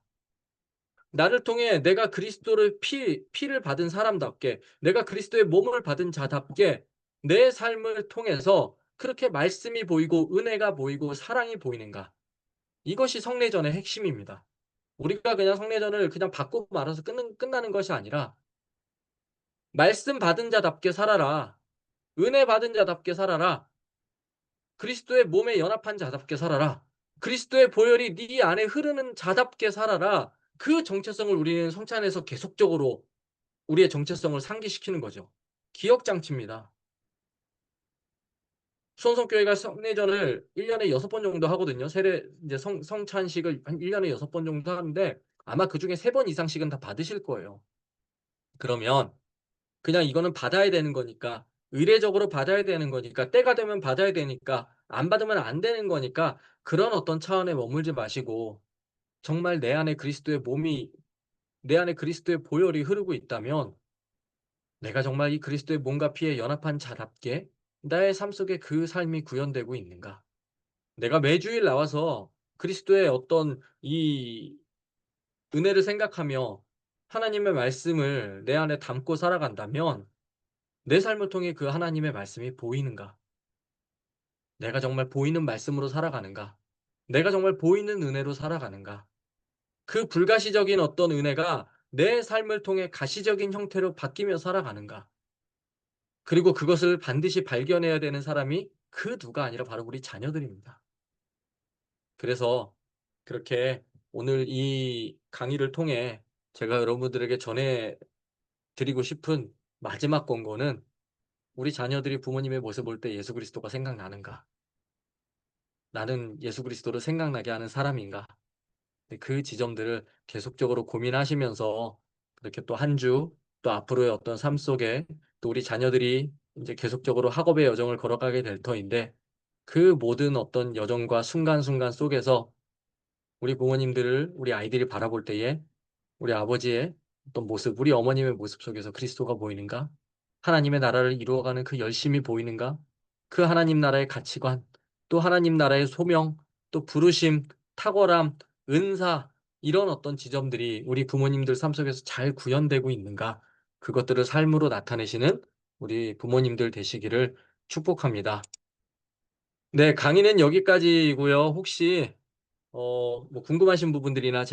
나를 통해 내가 그리스도를 피를 받은 사람답게 내가 그리스도의 몸을 받은 자답게 내 삶을 통해서 그렇게 말씀이 보이고 은혜가 보이고 사랑이 보이는가? 이것이 성례전의 핵심입니다. 우리가 그냥 성례전을 그냥 받고 말아서 끝나는 것이 아니라 말씀 받은 자답게 살아라. 은혜 받은 자답게 살아라. 그리스도의 몸에 연합한 자답게 살아라. 그리스도의 보혈이 네 안에 흐르는 자답게 살아라. 그 정체성을 우리는 성찬에서 계속적으로 우리의 정체성을 상기시키는 거죠. 기억 장치입니다. 수원성교회가 성례전을 1 년에 6번 정도 하거든요. 세례 인제 성찬식을 한 1 년에 6번 정도 하는데 아마 그중에 3번 이상씩은 다 받으실 거예요. 그러면 그냥 이거는 받아야 되는 거니까 의례적으로 받아야 되는 거니까 때가 되면 받아야 되니까 안 받으면 안 되는 거니까 그런 어떤 차원에 머물지 마시고 정말 내 안에 그리스도의 보혈이 흐르고 있다면 내가 정말 이 그리스도의 몸과 피에 연합한 자답게 나의 삶 속에 그 삶이 구현되고 있는가? 내가 매주일 나와서 그리스도의 어떤 이 은혜를 생각하며 하나님의 말씀을 내 안에 담고 살아간다면 내 삶을 통해 그 하나님의 말씀이 보이는가? 내가 정말 보이는 말씀으로 살아가는가? 내가 정말 보이는 은혜로 살아가는가? 그 불가시적인 어떤 은혜가 내 삶을 통해 가시적인 형태로 바뀌며 살아가는가? 그리고 그것을 반드시 발견해야 되는 사람이 그 누가 아니라 바로 우리 자녀들입니다. 그래서 그렇게 오늘 이 강의를 통해 제가 여러분들에게 전해 드리고 싶은 마지막 권고는, 우리 자녀들이 부모님의 모습을 볼 때 예수 그리스도가 생각나는가? 나는 예수 그리스도를 생각나게 하는 사람인가? 네, 그 지점들을 계속적으로 고민하시면서 그렇게 또 한 주, 또 앞으로의 어떤 삶 속에 또 우리 자녀들이 이제 계속적으로 학업의 여정을 걸어가게 될 터인데, 그 모든 어떤 여정과 순간순간 속에서 우리 부모님들을 우리 아이들이 바라볼 때에 우리 아버지의 어떤 모습, 우리 어머님의 모습 속에서 그리스도가 보이는가? 하나님의 나라를 이루어가는 그 열심이 보이는가? 그 하나님 나라의 가치관, 또 하나님 나라의 소명, 또 부르심, 탁월함, 은사, 이런 어떤 지점들이 우리 부모님들 삶 속에서 잘 구현되고 있는가? 그것들을 삶으로 나타내시는 우리 부모님들 되시기를 축복합니다. 네, 강의는 여기까지고요. 혹시 뭐 궁금하신 부분들이나 제가